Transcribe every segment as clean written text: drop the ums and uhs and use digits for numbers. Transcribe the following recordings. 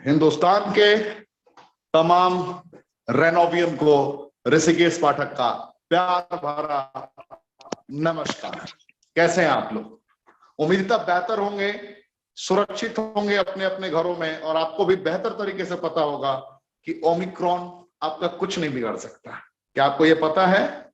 हिंदुस्तान के तमाम रेनोवियन को ऋषिकेश पाठक का प्यार भरा नमस्कार। कैसे हैं आप लोग? उम्मीदता बेहतर होंगे, सुरक्षित होंगे अपने अपने घरों में, और आपको भी बेहतर तरीके से पता होगा कि ओमिक्रॉन आपका कुछ नहीं बिगाड़ सकता। क्या आपको ये पता है?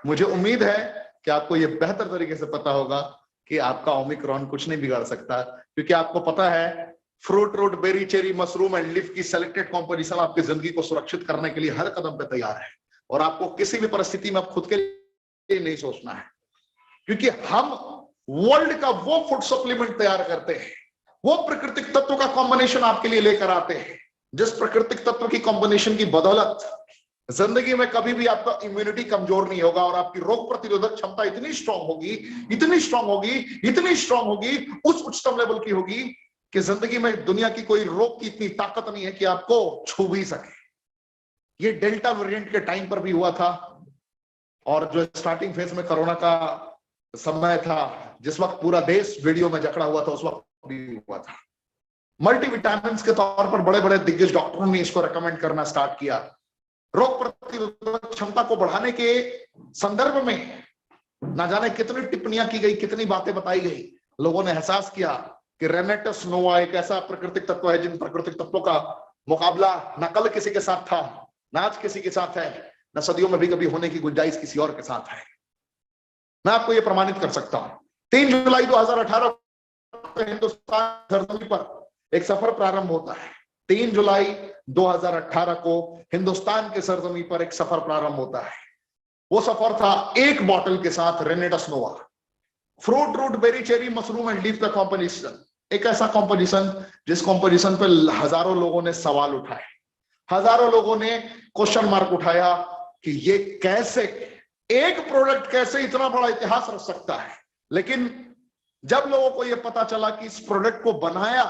मुझे उम्मीद है कि आपको ये बेहतर तरीके से पता होगा कि आपका ओमिक्रॉन कुछ नहीं बिगाड़ सकता, क्योंकि आपको पता है fruit, root, berry, cherry, mushroom and leaf की सेलेक्टेड कॉम्पोजिशन आपकी जिंदगी को सुरक्षित करने के लिए हर कदम पे तैयार है। और आपको किसी भी परिस्थिति में अब खुद के लिए नहीं सोचना है, क्योंकि हम वर्ल्ड का वो फूड सप्लीमेंट तैयार करते हैं, वो प्राकृतिक तत्व का कॉम्बिनेशन आपके लिए लेकर आते हैं, जिस प्राकृतिक तत्व की कॉम्बिनेशन की बदौलत जिंदगी में कभी भी आपका इम्यूनिटी कमजोर नहीं होगा और आपकी रोग प्रतिरोधक क्षमता इतनी स्ट्रांग होगी, इतनी स्ट्रांग होगी, इतनी स्ट्रांग होगी, उस उच्चतम लेवल की होगी कि जिंदगी में दुनिया की कोई रोग की इतनी ताकत नहीं है कि आपको छू भी सके। ये डेल्टा वेरिएंट के टाइम पर भी हुआ था, और जो स्टार्टिंग फेज में कोरोना का समय था, जिस वक्त पूरा देश वीडियो में जकड़ा हुआ था, उस वक्त भी हुआ था। मल्टीविटामिन के तौर पर बड़े बड़े दिग्गज डॉक्टरों ने इसको रेकमेंड करना स्टार्ट किया। रोग प्रतिरोधक क्षमता को बढ़ाने के संदर्भ में ना जाने कितनी टिप्पणियां की गई, कितनी बातें बताई गई। लोगों ने एहसास किया कि रेनेटस नोवा एक ऐसा प्राकृतिक तत्व है जिन प्राकृतिक तत्वों का मुकाबला न कल किसी के साथ था, न आज किसी के साथ है, न सदियों में भी कभी होने की गुंजाइश किसी और के साथ है। मैं आपको यह प्रमाणित कर सकता हूं। 3 जुलाई 2018 को हिंदुस्तान धरती पर एक सफर प्रारंभ होता है। 3 जुलाई 2018 को हिंदुस्तान के सरजमी पर एक सफर प्रारंभ होता है। वो सफर था एक बॉटल के साथ Renatus Nova, fruit, root, berry, cherry, mushroom and leaf का कॉम्बिनेशन। एक ऐसा कॉम्पोजिशन जिस कॉम्पोजिशन पे हजारों लोगों ने सवाल उठाए, हजारों लोगों ने क्वेश्चन मार्क उठाया कि ये कैसे, एक प्रोडक्ट कैसे इतना बड़ा इतिहास रच सकता है। लेकिन जब लोगों को यह पता चला कि इस प्रोडक्ट को बनाया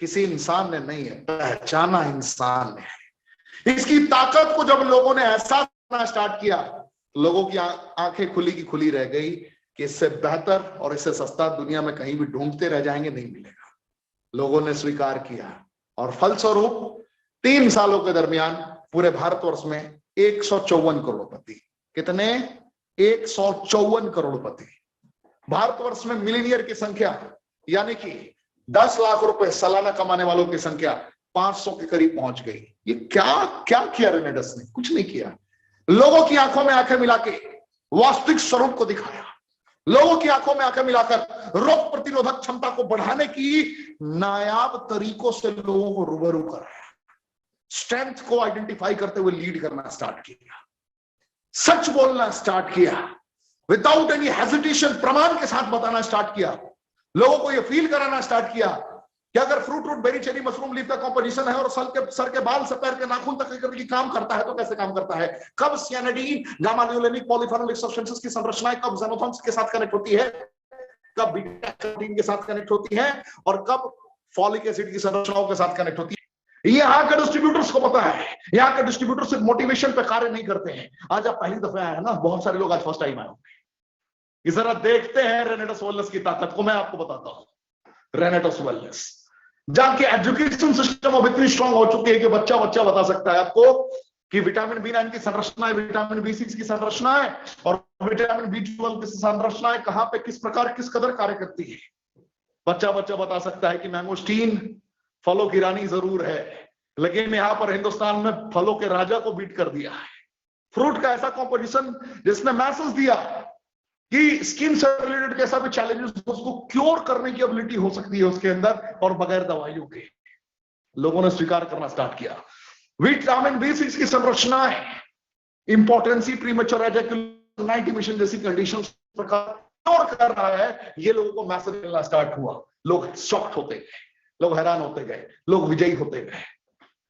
किसी इंसान ने नहीं है, पहचाना इंसान ने है, इसकी ताकत को जब लोगों ने एहसास करना स्टार्ट किया, लोगों की आंखें खुली की खुली रह गई कि इससे बेहतर और इससे सस्ता दुनिया में कहीं भी ढूंढते रह जाएंगे, नहीं मिलेगा। लोगों ने स्वीकार किया, और फलस्वरूप 3 सालों के दरमियान पूरे भारतवर्ष में 154 करोड़पति, कितने? 154 करोड़पति। भारतवर्ष में मिलीनियर की संख्या, यानी कि 10 लाख रुपए सालाना कमाने वालों की संख्या 500 के करीब पहुंच गई। ये क्या क्या किया रेनेडस ने? कुछ नहीं किया। लोगों की आंखों में आंखें मिला के वास्तविक स्वरूप को दिखाया, लोगों की आंखों में आंखें मिलाकर रोग प्रतिरोधक क्षमता को बढ़ाने की नायाब तरीकों से लोगों को रूबरू कराया, स्ट्रेंथ को आइडेंटिफाई करते हुए लीड करना स्टार्ट किया, सच बोलना स्टार्ट किया, विदाउट एनी हेजिटेशन प्रमाण के साथ बताना स्टार्ट किया, लोगों को यह फील कराना स्टार्ट किया कि अगर fruit, root, berry, cherry, mushroom, leaf का कॉम्पोजिशन है और सर के बाल से पैर के नाखून तक करके काम करता है, तो कैसे काम करता है? कब सियानिडीन, गामा ल्यूलेनिक, पॉलीफेनोलिक सब्सटेंसेस की संरचनाएं कब ज़ेनोथॉन्स के साथ कनेक्ट होती है, कब बीटा कैरोटीन के साथ कनेक्ट होती है, और कब फॉलिक एसिड की संरचनाओं के साथ कनेक्ट होती है। यहाँ के डिस्ट्रीब्यूटर्स को पता है। यहाँ के डिस्ट्रीब्यूटर सिर्फ मोटिवेशन पे कार्य नहीं करते हैं। आज आप पहली दफा आए हैं ना, बहुत सारे लोग आज फर्स्ट टाइम आए होंगे। जरा देखते हैं रेनेटस वेलनेस की ताकत को। मैं आपको बताता हूं रेनेटस वेलनेस, जहां की एजुकेशन सिस्टम अब इतनी स्ट्रांग हो चुकी है कि बच्चा बता सकता है आपको कि विटामिन B9 की संरचना है, विटामिन B6 की संरचना है, और विटामिन B12 की संरचना है, कहां पे किस प्रकार किस कदर कार्य करती है। बच्चा बता सकता है कि मैंगोस्टीन फलों की रानी जरूर है, लेकिन यहां पर हिंदुस्तान में फलों के राजा को बीट कर दिया है। फ्रूट का ऐसा कॉम्पोजिशन जिसने मैसेज दिया कि स्किन से रिलेटेड कैसा भी चैलेंजेस उसको क्योर करने की एबिलिटी हो सकती है उसके अंदर, और बगैर दवाइयों के। लोगों ने स्वीकार करना स्टार्ट किया। विटामिन B6 की संरचना है, इंपॉर्टेंसी, प्रीमेच्योर एजैकुलेशन, नाइट इमिशन जैसी कंडीशंस पर क्योर कर रहा है, ये लोगों को मैसेज मिलना स्टार्ट हुआ। लोग शॉक्ड होते गए, लोग हैरान होते गए, लोग विजयी होते गए।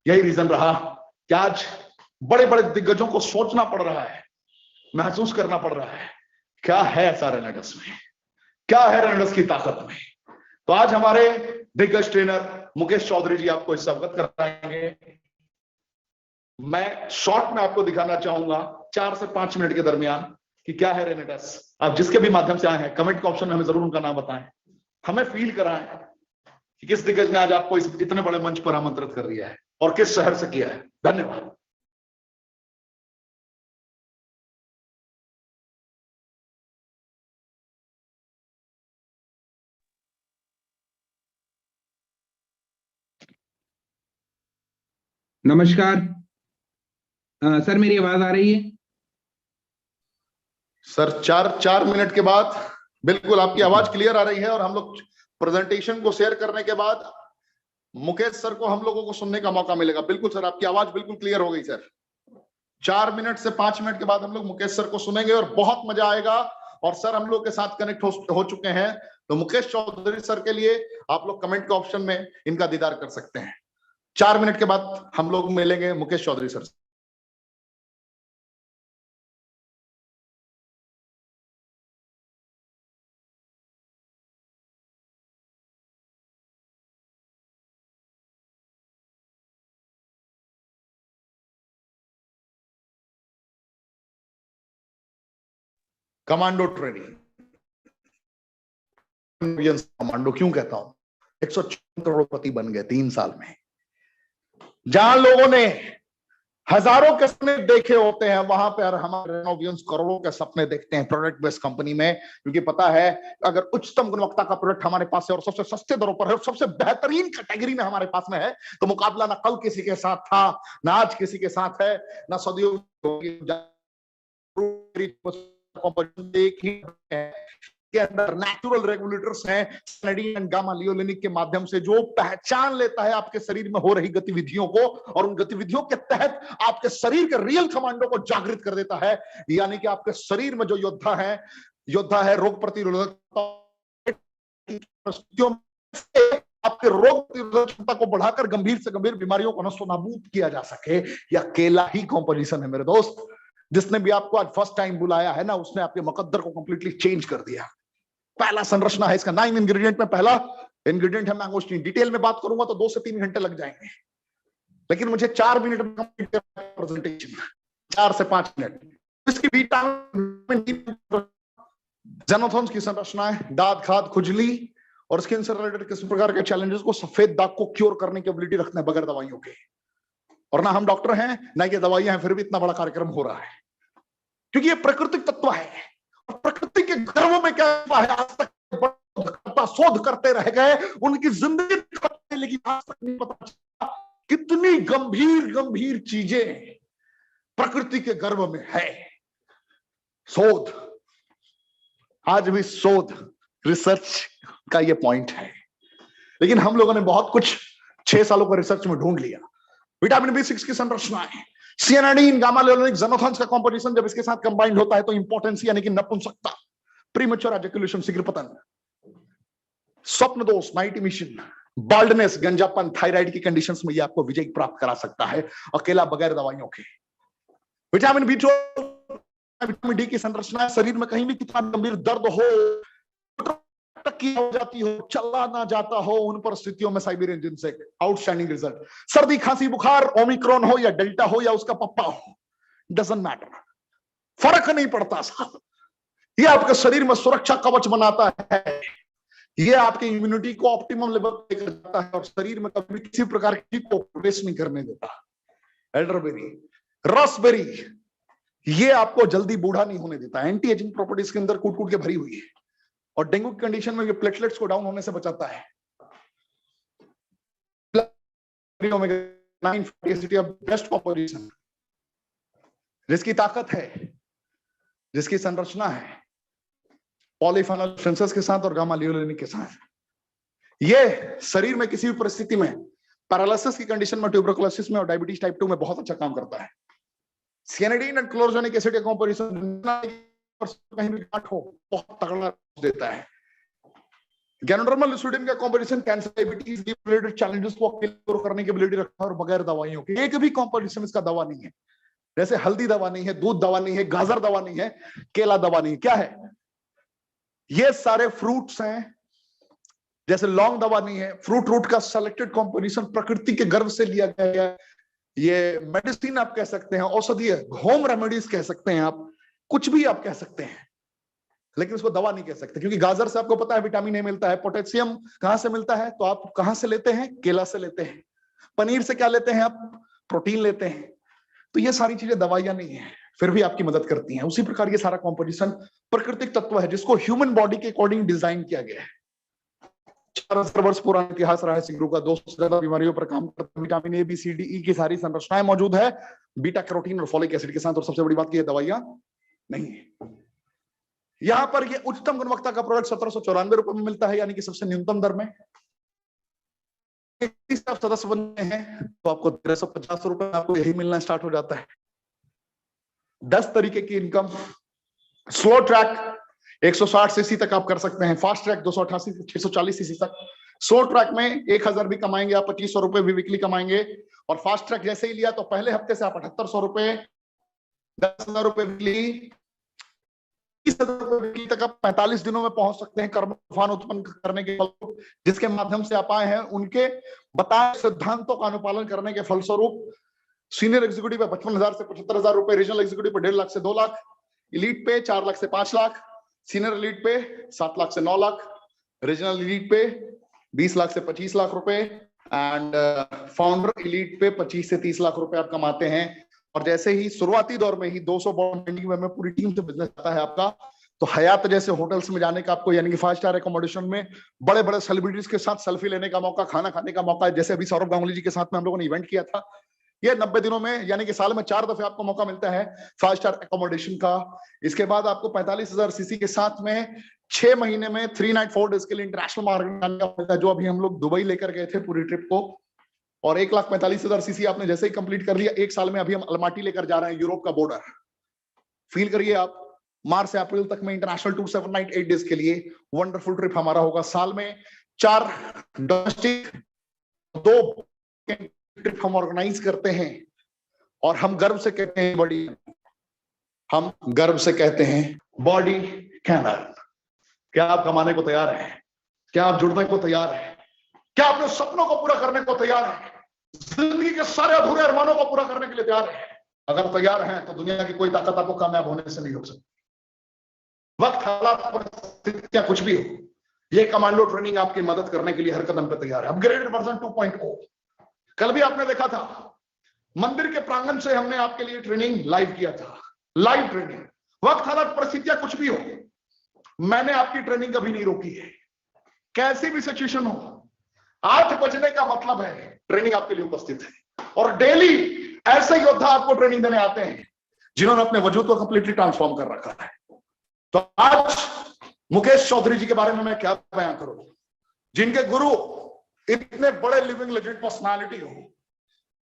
यही रीजन रहा कि आज बड़े बड़े दिग्गजों को सोचना पड़ रहा है, महसूस करना पड़ रहा है, क्या है ऐसा रेनेडस में, क्या है रेनेडस की ताकत में। तो आज हमारे दिग्गज ट्रेनर मुकेश चौधरी जी आपको इससे अवगत कराएंगे। मैं शॉर्ट में आपको दिखाना चाहूंगा 4 से 5 मिनट के दरमियान कि क्या है रेनेडस। आप जिसके भी माध्यम से आए हैं, कमेंट के ऑप्शन में हमें जरूर उनका नाम बताएं, हमें फील कराएं कि किस दिग्गज ने आज आपको इस इतने बड़े मंच पर आमंत्रित कर दिया है और किस शहर से किया है। धन्यवाद। नमस्कार। सर मेरी आवाज आ रही है? सर 4 मिनट के बाद बिल्कुल आपकी आवाज क्लियर आ रही है, और हम लोग प्रेजेंटेशन को शेयर करने के बाद मुकेश सर को हम लोगों को सुनने का मौका मिलेगा। बिल्कुल सर, आपकी आवाज बिल्कुल क्लियर हो गई सर। 4 मिनट से 5 मिनट के बाद हम लोग मुकेश सर को सुनेंगे और बहुत मजा आएगा। और सर हम लोग के साथ कनेक्ट हो चुके हैं, तो मुकेश चौधरी सर के लिए आप लोग कमेंट के ऑप्शन में इनका दीदार कर सकते हैं। 4 मिनट के बाद हम लोग मिलेंगे मुकेश चौधरी सर से। कमांडो ट्रेनिंग, कमांडो क्यों कहता हूं? 154 करोड़पति बन गए 3 साल में। जहां लोगों ने हजारों के सपने देखे होते हैं, वहां पर हमारे रेनोवियंस करोड़ों के सपने देखते हैं प्रोडक्ट बेस्ड कंपनी में, क्योंकि पता है अगर उच्चतम गुणवत्ता का प्रोडक्ट हमारे पास है और सबसे सस्ते दरों पर है और सबसे बेहतरीन कैटेगरी में हमारे पास में है, तो मुकाबला ना कल किसी के साथ था, ना आज किसी के साथ है, ना सदियों के अंदर नेचुरल रेगुलेटर्स हैं सिनेडिन गामा लियोलिनिक के माध्यम से, जो पहचान लेता है आपके शरीर में हो रही गतिविधियों को और उन गतिविधियों के तहत आपके शरीर के रियल कमांडो को जागृत कर देता है। यानी कि आपके शरीर में जो योद्धा है रोग प्रतिरोधक, आपके रोग प्रतिरोधक क्षमता को बढ़ाकर गंभीर से गंभीर बीमारियों को नस्तोनाबूद किया जा सके। यह अकेला ही कॉम्पोजिशन है मेरे दोस्त। जिसने भी आपको आज फर्स्ट टाइम बुलाया है ना, उसने आपके मुकद्दर को कंप्लीटली चेंज कर दिया। पहला संरचना है इसका 9 इंग्रेडिएंट में पहला इंग्रेडिएंट है मैंगोस्टीन। डिटेल में बात करूंगा तो 2 से 3 घंटे लग जाएंगे, लेकिन मुझे 4 मिनट में कंप्लीट करना है प्रेजेंटेशन, 4 से 5 मिनट। इसकी विटामिन जेनोथॉन्स की संरचना है, दाद खाद खुजली और स्किन से रिलेटेड किसी प्रकार के चैलेंजेस को, सफेद दाग को क्योर करने की एबिलिटी रखते हैं बगैर दवाइयों के। और ना हम डॉक्टर हैं ना ये दवाइयां हैं, फिर भी इतना बड़ा कार्यक्रम हो रहा है क्योंकि ये प्राकृतिक तत्व है। और प्रकृति के गर्भ में क्या है, आज तक शोध करते रह गए, उनकी जिंदगी करते, लेकिन आज तक नहीं पता चला कितनी गंभीर गंभीर चीजें प्रकृति के गर्भ में है। शोध, आज भी शोध रिसर्च का ये पॉइंट है, लेकिन हम लोगों ने बहुत कुछ 6 सालों का रिसर्च में ढूंढ लिया। विटामिन B6 की संरचना है, सियानाडीन गामा लियोलिनिक जेनोथॉन्स का कॉम्पोजिशन जब इसके साथ कंबाइंड होता है तो इंपोर्टेंस यानी कि नपुंसकता, प्रीमेच्योर एजैकुलेशन शीघ्र पतन, स्वप्न दोष नाइट इमिशन, बाल्डनेस गंजापन, थायराइड की कंडीशंस में ये आपको विजय प्राप्त करा सकता है अकेला बगैर दवाइयों के। विटामिन B12, विटामिन D की संरचना है, शरीर में कहीं भी कितना गंभीर दर्द हो, टक्की हो जाती हो, चला ना जाता हो, उन परिस्थितियों में साइबेरियन जिनसेक आउटस्टैंडिंग रिजल्ट। सर्दी खांसी बुखार, ओमिक्रॉन हो या डेल्टा हो या उसका पप्पा हो, डजंट मैटर, फर्क नहीं पड़ता साहब। ये आपके शरीर में सुरक्षा कवच बनाता है, ये आपकी इम्यूनिटी को ऑप्टिमम लेवल पे लेकर जाता है और शरीर में कभी किसी प्रकार की को प्रवेश नहीं करने देता। एल्डरबेरी, रसबेरी, ये आपको जल्दी बूढ़ा नहीं होने देता, एंटी एजिंग प्रॉपर्टीज के अंदर कूट कूट के भरी हुई है और डेंगू की कंडीशन में ये प्लेटलेट्स को डाउन होने से बचाता है। बेस्ट कॉम्पोजिशन, जिसकी ताकत है, जिसकी संरचना है पॉलीफेनॉल सेंसस के साथ और गामा लियोलिनिक के साथ, ये शरीर में किसी भी परिस्थिति में, पैरालिसिस की कंडीशन में, ट्यूबरकुलोसिस में और डायबिटीज टाइप 2 में बहुत अच्छा काम करता है। सियानाडीन एंड क्लोरोजेनिक एसिड का कॉम्पोजिशन कहीं भी गांठ हो बहुत तगड़ा देता है। गैनोडर्मल लुसिडिन का composition cancer, diabetes related challenges को क्योर करने की एबिलिटी रखता है और बगैर दवाइयों के। एक भी कॉम्पोजिशन इसका दवा नहीं है, जैसे हल्दी दवा नहीं है, दूध दवा नहीं है, गाजर दवा नहीं है, केला दवा नहीं है। क्या है? ये सारे फ्रूट्स हैं। जैसे लौंग दवा नहीं है, फ्रूट रूट का सेलेक्टेड कॉम्पोजिशन प्रकृति के गर्भ से लिया गया है। ये मेडिसिन आप कह सकते हैं, औषधीय होम रेमेडीज कह सकते हैं, आप कुछ भी आप कह सकते हैं। लेकिन उसको दवा नहीं कह सकते, क्योंकि गाजर से आपको पता है विटामिन ए मिलता है। पोटेशियम कहां से मिलता है? तो आप कहां से लेते हैं? केला से लेते हैं। पनीर से क्या लेते हैं आप? प्रोटीन लेते हैं। तो ये सारी चीजें दवाइयां नहीं है, फिर भी आपकी मदद करती हैं। उसी प्रकार ये सारा कॉम्पोजिशन प्राकृतिक तत्व है जिसको ह्यूमन बॉडी के अकॉर्डिंग डिजाइन किया गया है। 4000 वर्ष पुराना इतिहास रहा है सिगरू का। 200 से ज्यादा बीमारियों पर काम करता है। Vitamin A, B, C, D, E की सारी संरचनाएं मौजूद है बीटा कैरोटीन और फोलिक एसिड के साथ। और सबसे बड़ी बात की ये दवाइयां नहीं है। यहां पर ये उच्चतम गुणवत्ता का प्रोडक्ट 1794 रुपए में मिलता है, यानी कि सबसे न्यूनतम दर में। आप सदस्य बनते हैं तो आपको 1350 रुपए में आपको यही मिलना स्टार्ट हो जाता है। 10 तरीके की इनकम। स्लो ट्रैक 160 सीसी तक आप कर सकते हैं। फास्ट ट्रैक 288 से 640 सीसी तक। स्लो ट्रैक में 1000 भी कमाएंगे आप, 2500 रुपए भी वीकली कमाएंगे। और फास्ट ट्रैक जैसे ही लिया तो पहले हफ्ते से आप 7800 रुपए, 10,000 रुपए वीकली, 30,000 रुपए वीकली तक आप 45 दिनों में पहुंच सकते हैं कर्म तूफान उत्पन्न करने के फलस्वरूप, जिसके माध्यम से आप आए हैं उनके बताए सिद्धांतों का अनुपालन करने के फलस्वरूप। सीनियर एग्जीक्यूटिव पे 55,000 से 75,000 रुपए, रीजनल एग्जीक्यूटिव पे 1.5 लाख से 2 लाख, एलीट पे 4 लाख से 5 लाख, सीनियर एलीट पे 7 लाख से 9 लाख, रीजनल एलीट पे 20 लाख से 25 लाख रुपए एंड फाउंडर एलीट पे 25 से 30 लाख रुपए आप कमाते हैं। और जैसे ही शुरुआती दौर में ही 200 बॉन्ड में पूरी टीम से बिजनेस आता है आपका, तो हयात जैसे होटल्स में जाने का आपको, यानी कि 5 स्टार एकोमोडेशन में बड़े बड़े सेलिब्रिटीज के साथ सेल्फी लेने का मौका, खाना खाने का मौका, जैसे अभी सौरभ गांगुली जी के साथ में हम लोगों ने इवेंट किया था। ये 90 दिनों में, यानी कि साल में 4 दफे आपको मौका मिलता है 5 स्टार एकोमोडेशन का। इसके बाद आपको 45,000 सीसी के साथ में 6 महीने में 3 नाइट 4 डेज के लिए इंटरनेशनल मार्केट मिलता है, जो अभी हम लोग दुबई लेकर गए थे पूरी ट्रिप को। और 1,45,000 सीसी आपने जैसे ही कंप्लीट कर लिया, 1 साल में अभी हम अलमाटी लेकर जा रहे हैं, यूरोप का बॉर्डर। फील करिए आप, मार्च से अप्रैल तक में इंटरनेशनल टूर 7 नाइट 8 डेज के लिए वंडरफुल ट्रिप हमारा होगा। साल में 4 डोमेस्टिक, 2 ट्रिप हम ऑर्गेनाइज करते हैं। और हम गर्व से कहते हैं बॉडी, हम गर्व से कहते हैं बॉडी कैन अर्न। क्या आप कमाने को तैयार हैं? क्या आप जुड़ने को तैयार हैं? क्या अपने सपनों को पूरा करने को तैयार हैं? जिंदगी के सारे अधूरे अरमानों को पूरा करने के लिए तैयार हैं? अगर तैयार हैं तो दुनिया की कोई ताकत आपको कामयाब होने से नहीं रोक सकती। वक्त, हालात, परिस्थितियां कुछ भी हो, ये कमांडो ट्रेनिंग आपकी मदद करने के लिए हर कदम पे तैयार है। Upgraded version 2.0। कल भी आपने देखा था, मंदिर के प्रांगण से हमने आपके लिए ट्रेनिंग लाइव किया था। लाइव ट्रेनिंग, वक्त, हालात, परिस्थितियां कुछ भी हो, मैंने आपकी ट्रेनिंग कभी नहीं रोकी है। कैसी भी सिचुएशन हो, 8 बजने का मतलब है ट्रेनिंग आपके लिए उपस्थित है। और डेली ऐसे योद्धा आपको ट्रेनिंग देने आते हैं जिन्होंने अपने वजूद को कंप्लीटली ट्रांसफॉर्म कर रखा है। तो आज मुकेश चौधरी जी के बारे में मैं क्या बयां करूं, जिनके गुरु इतने बड़े लिविंग लेजेंड पर्सनालिटी हो,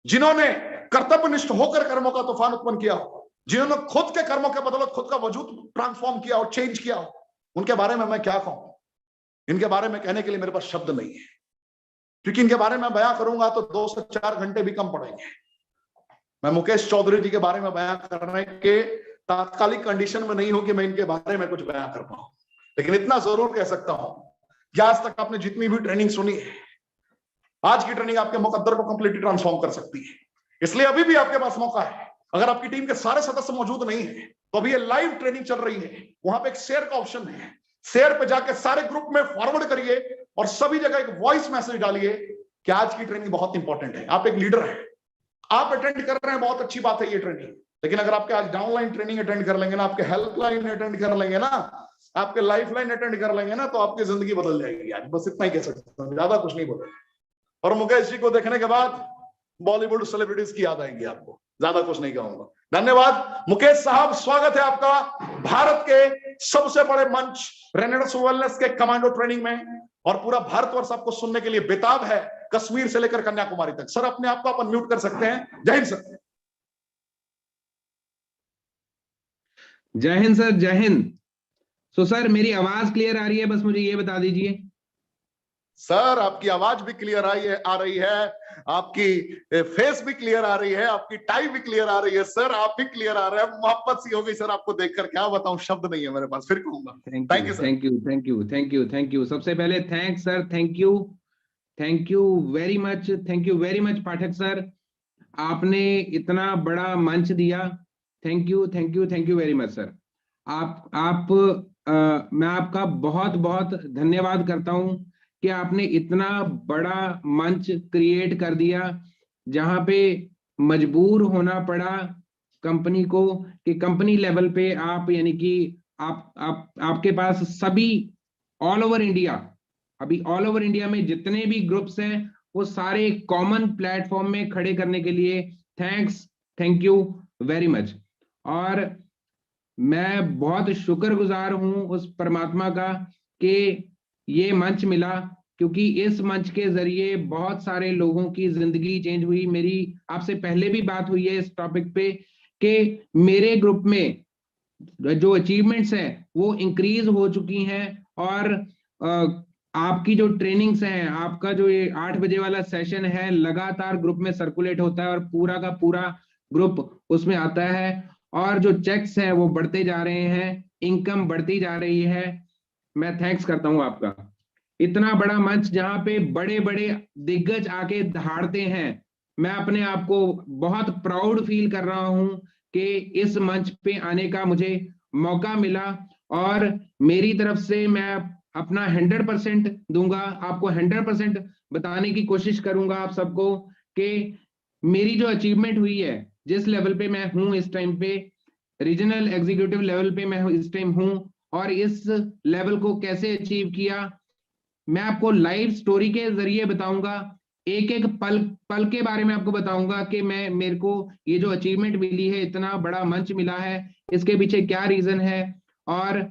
जिन्होंने कर्तव्यनिष्ठ होकर कर्मों का तूफान उत्पन्न किया हो, जिन्होंने खुद के कर्मों के बदौलत खुद का वजूद ट्रांसफॉर्म किया और चेंज किया हो, उनके बारे में मैं क्या कहूं। इनके बारे में कहने के लिए मेरे पास शब्द नहीं है, क्योंकि इनके बारे में बयां करूंगा तो 2 से 4 घंटे भी कम पड़ेंगे। मैं मुकेश चौधरी जी के बारे में बयां करने के तात्कालिक कंडीशन में नहीं हूं कि मैं इनके बारे में कुछ बयां कर पाऊं, लेकिन इतना जरूर कह सकता हूं कि आज तक आपने जितनी भी ट्रेनिंग सुनी है, आज की ट्रेनिंग आपके मुकद्दर को कंप्लीटली ट्रांसफॉर्म कर सकती है। इसलिए अभी भी आपके पास मौका है। अगर आपकी टीम के सारे सदस्य मौजूद नहीं है तो अभी ये लाइव ट्रेनिंग चल रही है, वहां पे एक शेयर का ऑप्शन है। शेयर पे जाके सारे ग्रुप में फॉरवर्ड करिए और सभी जगह एक वॉइस मैसेज डालिए कि आज की ट्रेनिंग बहुत इंपॉर्टेंट है। आप एक लीडर हैं, आप अटेंड कर रहे हैं, बहुत अच्छी बात है ये ट्रेनिंग, लेकिन अगर आपके आज डाउनलाइन ट्रेनिंग अटेंड कर लेंगे ना, आपके हेल्पलाइन अटेंड कर लेंगे ना, आपके लाइफलाइन अटेंड कर लेंगे ना, तो आपकी जिंदगी बदल जाएगी। आज बस इतना ही कह सकता हूं, ज्यादा कुछ नहीं बोला। और मुकेश जी को देखने के बाद बॉलीवुड सेलिब्रिटीज की याद आएंगी आपको, ज्यादा कुछ नहीं कहूंगा। धन्यवाद मुकेश साहब, स्वागत है आपका भारत के सबसे बड़े मंच रेनेडस वेलनेस के कमांडो ट्रेनिंग में। और पूरा भारतवर्ष आपको सुनने के लिए बेताब है, कश्मीर से लेकर कन्याकुमारी तक। सर अपने आप को आप अनम्यूट कर सकते हैं। जय हिंद सर। जय हिंद सर, जय हिंद। सो सर मेरी आवाज क्लियर आ रही है, बस मुझे ये बता दीजिए। सर आपकी आवाज भी क्लियर आ रही है, आपकी फेस भी क्लियर आ रही है, आपकी टाई भी क्लियर आ रही है। सर आप भी क्लियर आ रहे हैं, मोहब्बत सी हो गई सर आपको देखकर, क्या बताऊं, शब्द नहीं है मेरे पास, फिर कहूंगा। Thank you sir, thank you, thank you, thank you, thank you. सबसे पहले thanks sir, thank you, thank you very much, thank you very much Pathak sir, आपने इतना बड़ा मंच दिया। Thank you, thank you, thank you very much sir. आप मैं आपका बहुत बहुत धन्यवाद करता हूं कि आपने इतना बड़ा मंच क्रिएट कर दिया, जहां पे मजबूर होना पड़ा कंपनी को कि कंपनी लेवल पे आप, यानी कि आप आपके पास सभी ऑल ओवर इंडिया, अभी ऑल ओवर इंडिया में जितने भी ग्रुप्स हैं वो सारे कॉमन प्लेटफॉर्म में खड़े करने के लिए thanks, thank you very much. और मैं बहुत शुक्रगुजार हूं उस परमात्मा का कि ये मंच मिला, क्योंकि इस मंच के जरिए बहुत सारे लोगों की जिंदगी चेंज हुई। मेरी आपसे पहले भी बात हुई है इस टॉपिक पे कि मेरे ग्रुप में जो अचीवमेंट्स है वो इंक्रीज हो चुकी हैं। और आपकी जो ट्रेनिंग्स हैं, आपका जो ये 8 बजे वाला सेशन है लगातार ग्रुप में सर्कुलेट होता है और पूरा का पूरा ग्रुप उसमें आता है, और जो चेक्स हैं वो बढ़ते जा रहे हैं, इनकम बढ़ती जा रही है। मैं थैंक्स करता हूं आपका। इतना बड़ा मंच जहां पे बड़े बड़े दिग्गज आके दहाड़ते हैं, मैं अपने आप को बहुत प्राउड फील कर रहा हूं कि इस मंच पे आने का मुझे मौका मिला। और मेरी तरफ से मैं अपना 100% दूंगा, आपको 100% बताने की कोशिश करूंगा आप सबको कि मेरी जो अचीवमेंट हुई है, जिस लेवल पे मैं हूं इस टाइम पे, रीजनल एग्जीक्यूटिव लेवल पे मैं इस टाइम हूं, और इस लेवल को कैसे अचीव किया मैं आपको लाइव स्टोरी के जरिए बताऊंगा। एक एक पल पल के बारे में आपको बताऊंगा कि मैं, मेरे को ये जो अचीवमेंट मिली है, इतना बड़ा मंच मिला है, इसके पीछे क्या रीजन है और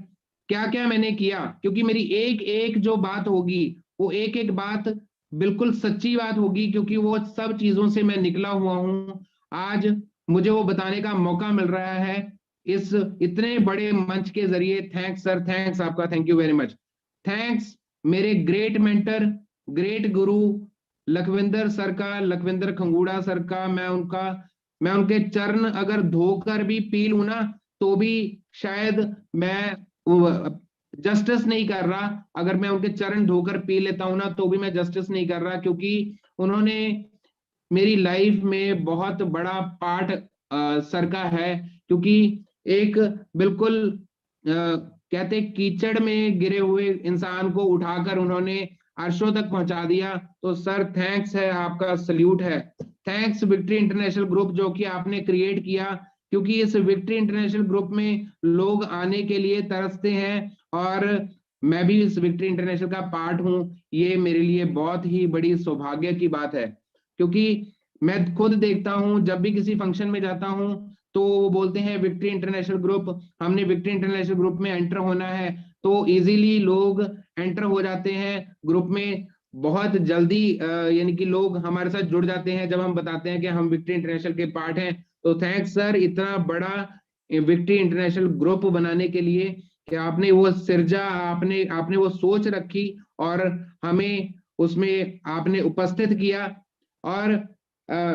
क्या क्या मैंने किया। क्योंकि मेरी एक एक जो बात होगी वो एक एक बात बिल्कुल सच्ची बात होगी, क्योंकि वो सब चीजों से मैं निकला हुआ हूं। आज मुझे वो बताने का मौका मिल रहा है इस इतने बड़े मंच के जरिए। थैंक्स सर, थैंक्स आपका, thank you very much. Thanks मेरे ग्रेट मेंटर, ग्रेट गुरु लखविंदर सर का, लखविंदर खंगूड़ा सर का। मैं उनके चरण अगर धोकर भी पी लूं ना, तो भी शायद मैं जस्टिस नहीं कर रहा। अगर मैं उनके चरण धोकर पी लेता हूं ना, तो भी मैं जस्टिस नहीं कर रहा, क्योंकि उन्होंने मेरी लाइफ में बहुत बड़ा पार्ट सर का है। क्योंकि एक बिल्कुल कहते कीचड़ में गिरे हुए इंसान को उठाकर उन्होंने अर्शों तक पहुंचा दिया। तो सर थैंक्स है, आपका सल्यूट है। थैंक्स विक्ट्री इंटरनेशनल ग्रुप जो कि आपने क्रिएट किया, क्योंकि इस विक्ट्री इंटरनेशनल ग्रुप में लोग आने के लिए तरसते हैं, और मैं भी इस विक्ट्री इंटरनेशनल का पार्ट हूं। ये मेरे लिए बहुत ही बड़ी सौभाग्य की बात है, क्योंकि मैं खुद देखता हूं जब भी किसी फंक्शन में जाता हूं तो वो बोलते हैं विक्ट्री इंटरनेशनल ग्रुप, हमने विक्ट्री इंटरनेशनल ग्रुप में एंटर होना है, तो इजीली लोग एंटर हो जाते हैं ग्रुप में बहुत जल्दी। यानी कि लोग हमारे साथ जुड़ जाते हैं जब हम बताते हैं कि हम विक्ट्री इंटरनेशनल के पार्ट हैं। तो थैंक्स सर, इतना बड़ा विक्ट्री इंटरनेशनल ग्रुप बनाने के लिए कि आपने वो सिरजा, आपने आपने वो सोच रखी और हमें उसमें आपने उपस्थित किया। और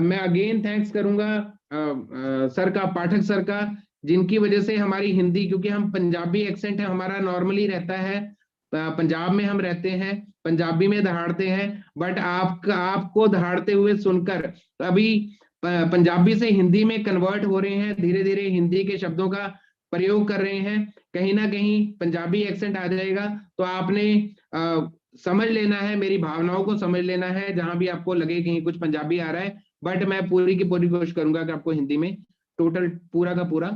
मैं अगेन थैंक्स करूंगा सर का, पाठक सर का, जिनकी वजह से हमारी हिंदी, क्योंकि हम पंजाबी एक्सेंट है हमारा नॉर्मली रहता है, पंजाब में हम रहते हैं, पंजाबी में दहाड़ते हैं, बट आपको दहाड़ते हुए सुनकर अभी पंजाबी से हिंदी में कन्वर्ट हो रहे हैं, धीरे धीरे हिंदी के शब्दों का प्रयोग कर रहे हैं, कहीं ना कहीं पंजाबी एक्सेंट आ जाएगा। तो आपने समझ लेना है, मेरी भावनाओं को समझ लेना है, जहां भी आपको लगे कहीं कुछ पंजाबी आ रहा है, बट मैं पूरी की पूरी कोशिश करूंगा कि आपको हिंदी में टोटल पूरा का पूरा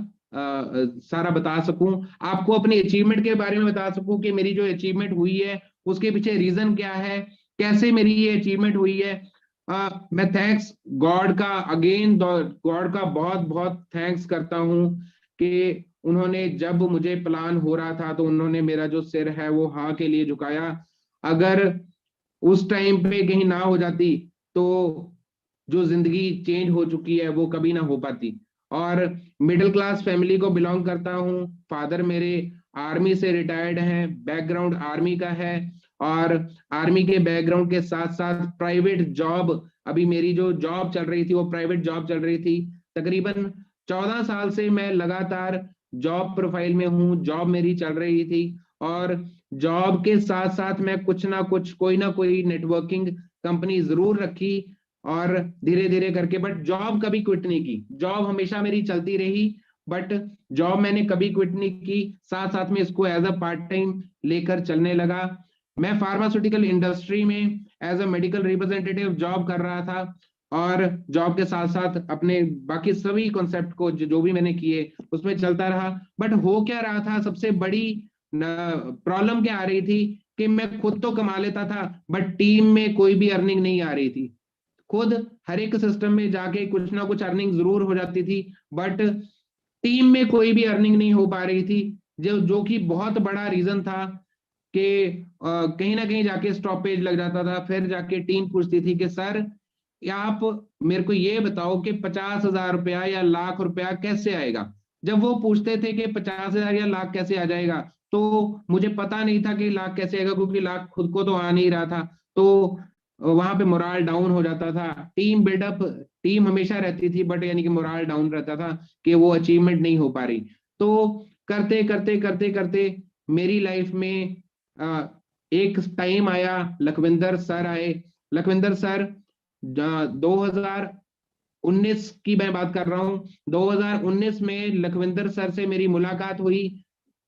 सारा बता सकूं, आपको अपनी अचीवमेंट के बारे में बता सकूं कि मेरी जो अचीवमेंट हुई है उसके पीछे रीजन क्या है, कैसे मेरी ये अचीवमेंट हुई है। मैं थैंक्स गॉड का, अगेन गॉड का बहुत बहुत थैंक्स करता हूं कि उन्होंने, जब मुझे प्लान हो रहा था तो उन्होंने मेरा जो सिर है वो हाँ के लिए झुकाया। अगर उस टाइम पे कहीं ना हो जाती तो जो जिंदगी चेंज हो चुकी है वो कभी ना हो पाती। और मिडिल क्लास फैमिली को बिलोंग करता हूँ, फादर मेरे आर्मी से रिटायर्ड हैं, बैकग्राउंड आर्मी का है, और आर्मी के बैकग्राउंड के साथ साथ प्राइवेट जॉब, अभी मेरी जो जॉब चल रही थी वो प्राइवेट जॉब चल रही थी। तकरीबन 14 साल से मैं लगातार जॉब प्रोफाइल में हूँ, जॉब मेरी चल रही थी, और जॉब के साथ साथ मैं कुछ ना कुछ, कोई ना कोई नेटवर्किंग कंपनी जरूर रखी, और धीरे धीरे करके, बट जॉब कभी क्विट नहीं की, जॉब हमेशा मेरी चलती रही। बट जॉब मैंने कभी क्विट नहीं की, साथ साथ में इसको एज अ पार्ट टाइम लेकर चलने लगा। मैं फार्मास्यूटिकल इंडस्ट्री में as a medical representative job कर रहा था, और जॉब के साथ साथ अपने बाकी सभी कॉन्सेप्ट को जो भी मैंने किए उसमें चलता रहा। बट हो क्या रहा था, सबसे बड़ी प्रॉब्लम क्या आ रही थी कि मैं खुद तो कमा लेता था बट टीम में कोई भी अर्निंग नहीं आ रही थी। खुद हर एक सिस्टम में जाके कुछ ना कुछ अर्निंग जरूर हो जाती थी, बट टीम में कोई भी अर्निंग नहीं हो पा रही थी, जो कि बहुत बड़ा रीजन था कि कहीं ना कहीं जाके स्टॉपेज लग जाता था। फिर जाके टीम पूछती थी कि सर आप मेरे को ये बताओ कि 50,000 रुपया या लाख रुपया कैसे आएगा। जब वो पूछते थे कि 50,000 या लाख कैसे आ जाएगा, तो मुझे पता नहीं था कि लाख कैसे आएगा, क्योंकि लाख खुद को तो आ नहीं रहा था। तो वहां पे मोराल डाउन हो जाता था, टीम बिल्डअप, टीम हमेशा रहती थी बट यानी कि मोराल डाउन रहता था कि वो अचीवमेंट नहीं हो पा रही। तो करते करते करते करते मेरी लाइफ में एक टाइम आया, लखविंदर सर आए। लखविंदर सर 2019 की मैं बात कर रहा हूँ। 2019 में लखविंदर सर से मेरी मुलाकात हुई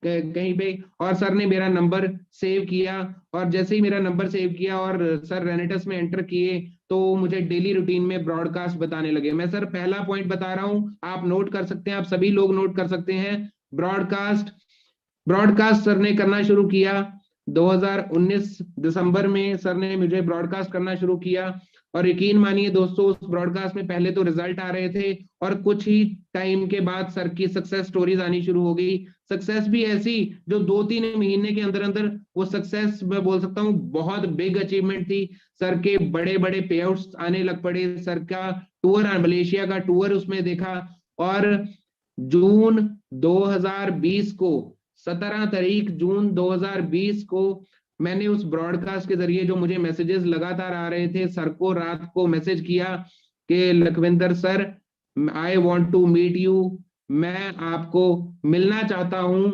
कहीं पे, और सर ने मेरा नंबर सेव किया। और जैसे ही मेरा नंबर सेव किया और सर रेनेटस में एंटर किए, तो मुझे डेली रूटीन में ब्रॉडकास्ट बताने लगे। मैं सर पहला पॉइंट बता रहा हूं, आप नोट कर सकते हैं, आप सभी लोग नोट कर सकते हैं। ब्रॉडकास्ट ब्रॉडकास्ट सर ने करना शुरू किया 2019 दिसंबर में। सर ने मुझे ब्रॉडकास्ट करना शुरू किया, और यकीन मानिए दोस्तों, उस ब्रॉडकास्ट में पहले तो रिजल्ट आ रहे थे, और कुछ ही टाइम के बाद सर की सक्सेस स्टोरीज आनी शुरू हो गई। सक्सेस भी ऐसी जो 2-3 महीने के अंदर अंदर वो सक्सेस, मैं बोल सकता हूँ बहुत बिग अचीवमेंट थी। सर के बड़े बड़े पे आउट्स आने लग पड़े, सर का टूर, मलेशिया का टूर उसमें देखा। और जून 2020 को, 17 तारीख जून 2020 को, मैंने उस ब्रॉडकास्ट के जरिए जो मुझे मैसेजेस लगातार आ रहे थे, सर को रात को मैसेज किया कि Lakhwinder sir, I want to meet you, मैं आपको मिलना चाहता हूं।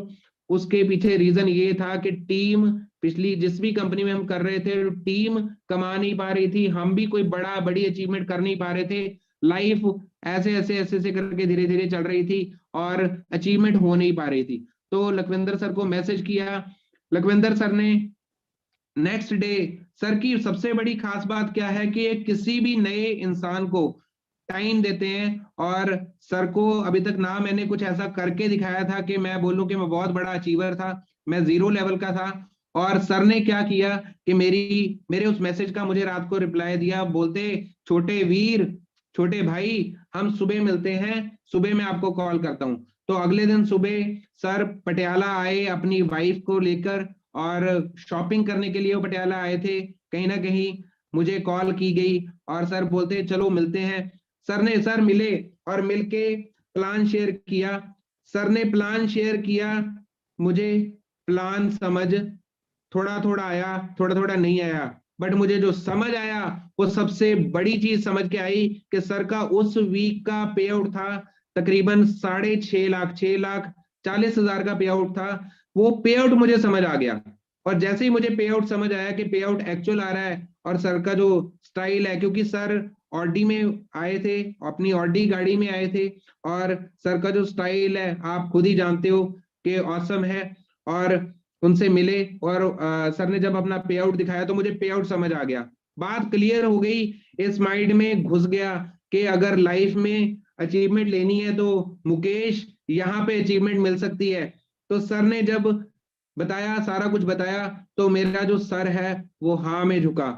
उसके पीछे रीजन ये था कि टीम, पिछली जिस भी कंपनी में हम कर रहे थे, टीम कमा नहीं पा रही थी, हम भी कोई बड़ी अचीवमेंट कर नहीं पा रहे थे। लाइफ ऐसे ऐसे ऐसे ऐसे करके धीरे धीरे चल रही थी और अचीवमेंट हो नहीं पा रही थी। तो लखविंदर सर को मैसेज किया। लखविंदर सर ने नेक्स्ट डे, सर की सबसे बड़ी खास बात क्या है कि किसी भी नए इंसान को टाइम देते हैं। और सर को अभी तक ना मैंने कुछ ऐसा करके दिखाया था कि मैं बोलूं कि मैं बहुत बड़ा अचीवर था, मैं जीरो लेवल का था। और सर ने क्या किया कि मेरे उस मैसेज का मुझे रात को रिप्लाई दिया, बोलते छोटे वीर, छोटे भाई, हम सुबह मिलते हैं, सुबह मैं आपको कॉल करता हूं। तो अगले दिन सुबह सर पटियाला आए अपनी वाइफ को लेकर, और शॉपिंग करने के लिए वो पटियाला आए थे। कहीं ना कहीं मुझे कॉल की गई और सर बोलते चलो मिलते हैं। सर मिले और मिलके प्लान शेयर किया। सर ने प्लान शेयर किया, मुझे प्लान समझ थोड़ा थोड़ा आया, थोड़ा थोड़ा नहीं आया, बट मुझे जो समझ आया वो सबसे बड़ी चीज समझ के आई कि सर का उस वीक का पे आउट था तकरीबन 6.5 लाख, 6,40,000 का पे आउट था। वो पे आउट मुझे समझ आ गया, और जैसे ही मुझे पे आउट समझ आया कि पे आउट एक्चुअल आ रहा है, और सर का जो स्टाइल है, क्योंकि सर ऑडी में आए थे, अपनी ऑडी गाड़ी में आए थे, और सर का जो स्टाइल है आप खुद ही जानते हो कि औसम है। और उनसे मिले, और सर ने जब अपना पे आउट दिखाया तो मुझे पे आउट समझ आ गया, बात क्लियर हो गई, इस माइंड में घुस गया कि अगर लाइफ में अचीवमेंट लेनी है तो मुकेश, यहाँ पे अचीवमेंट मिल सकती है। तो सर ने जब बताया, सारा कुछ बताया, तो मेरा जो सर है वो हाँ में झुका।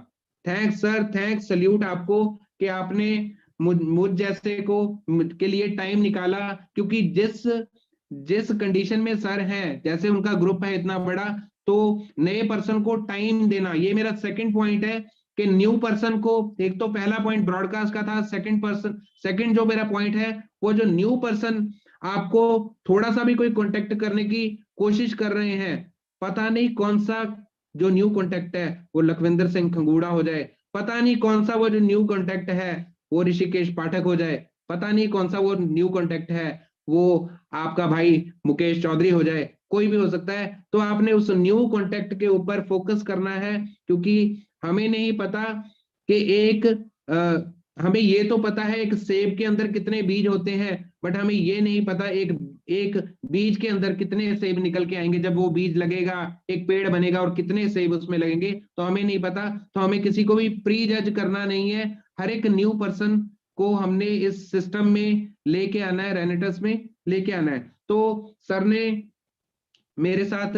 थैंक्स सर, थैंक्स, सल्यूट आपको कि आपने मुझ जैसे को के लिए टाइम निकाला। क्योंकि जिस जिस कंडीशन में सर हैं, जैसे उनका ग्रुप है इतना बड़ा, तो नए पर्सन को टाइम देना, ये मेरा सेकंड पॉइंट है कि न्यू पर्सन को, एक तो पहला पॉइंट ब्रॉडकास्ट का था, सेकंड जो मेरा पॉइंट है वो जो न्यू पर्सन आपको थोड़ा सा भी कोई कांटेक्ट करने की कोशिश कर रहे हैं, पता नहीं कौन सा जो न्यू कांटेक्ट है वो लखविंदर सिंह खंगूड़ा हो जाए, पता नहीं कौन सा वो जो न्यू कांटेक्ट है वो ऋषिकेश पाठक हो जाए, पता नहीं कौन सा वो न्यू कांटेक्ट है वो आपका भाई मुकेश चौधरी हो जाए, कोई भी हो सकता है। तो आपने उस न्यू कांटेक्ट के ऊपर फोकस करना है, क्योंकि हमें नहीं पता कि हमें ये तो पता है एक सेब के अंदर कितने बीज होते हैं, बट हमें ये नहीं पता एक एक बीज के अंदर कितने सेब निकल के आएंगे, जब वो बीज लगेगा एक पेड़ बनेगा और कितने सेब उसमें लगेंगे तो हमें नहीं पता। तो हमें किसी को भी प्री जज करना नहीं है, हर एक न्यू पर्सन को हमने इस सिस्टम में लेके आना है, रेनेटस में लेके आना है। तो सर ने मेरे साथ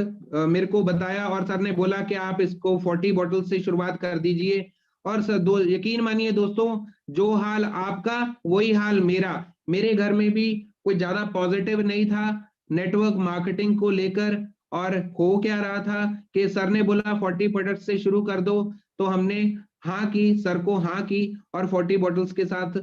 मेरे को बताया और सर ने बोला कि आप इसको 40 बॉटल से शुरुआत कर दीजिए। और सर यकीन मानिए दोस्तों, जो हाल आपका वही हाल मेरा। मेरे घर में भी कोई ज्यादा पॉजिटिव नहीं था नेटवर्क मार्केटिंग को लेकर। और हो क्या रहा था कि सर ने बोला 40 प्रोडक्ट से शुरू कर दो, तो हमने हाँ की, सर को हाँ की और 40 बॉटल्स के साथ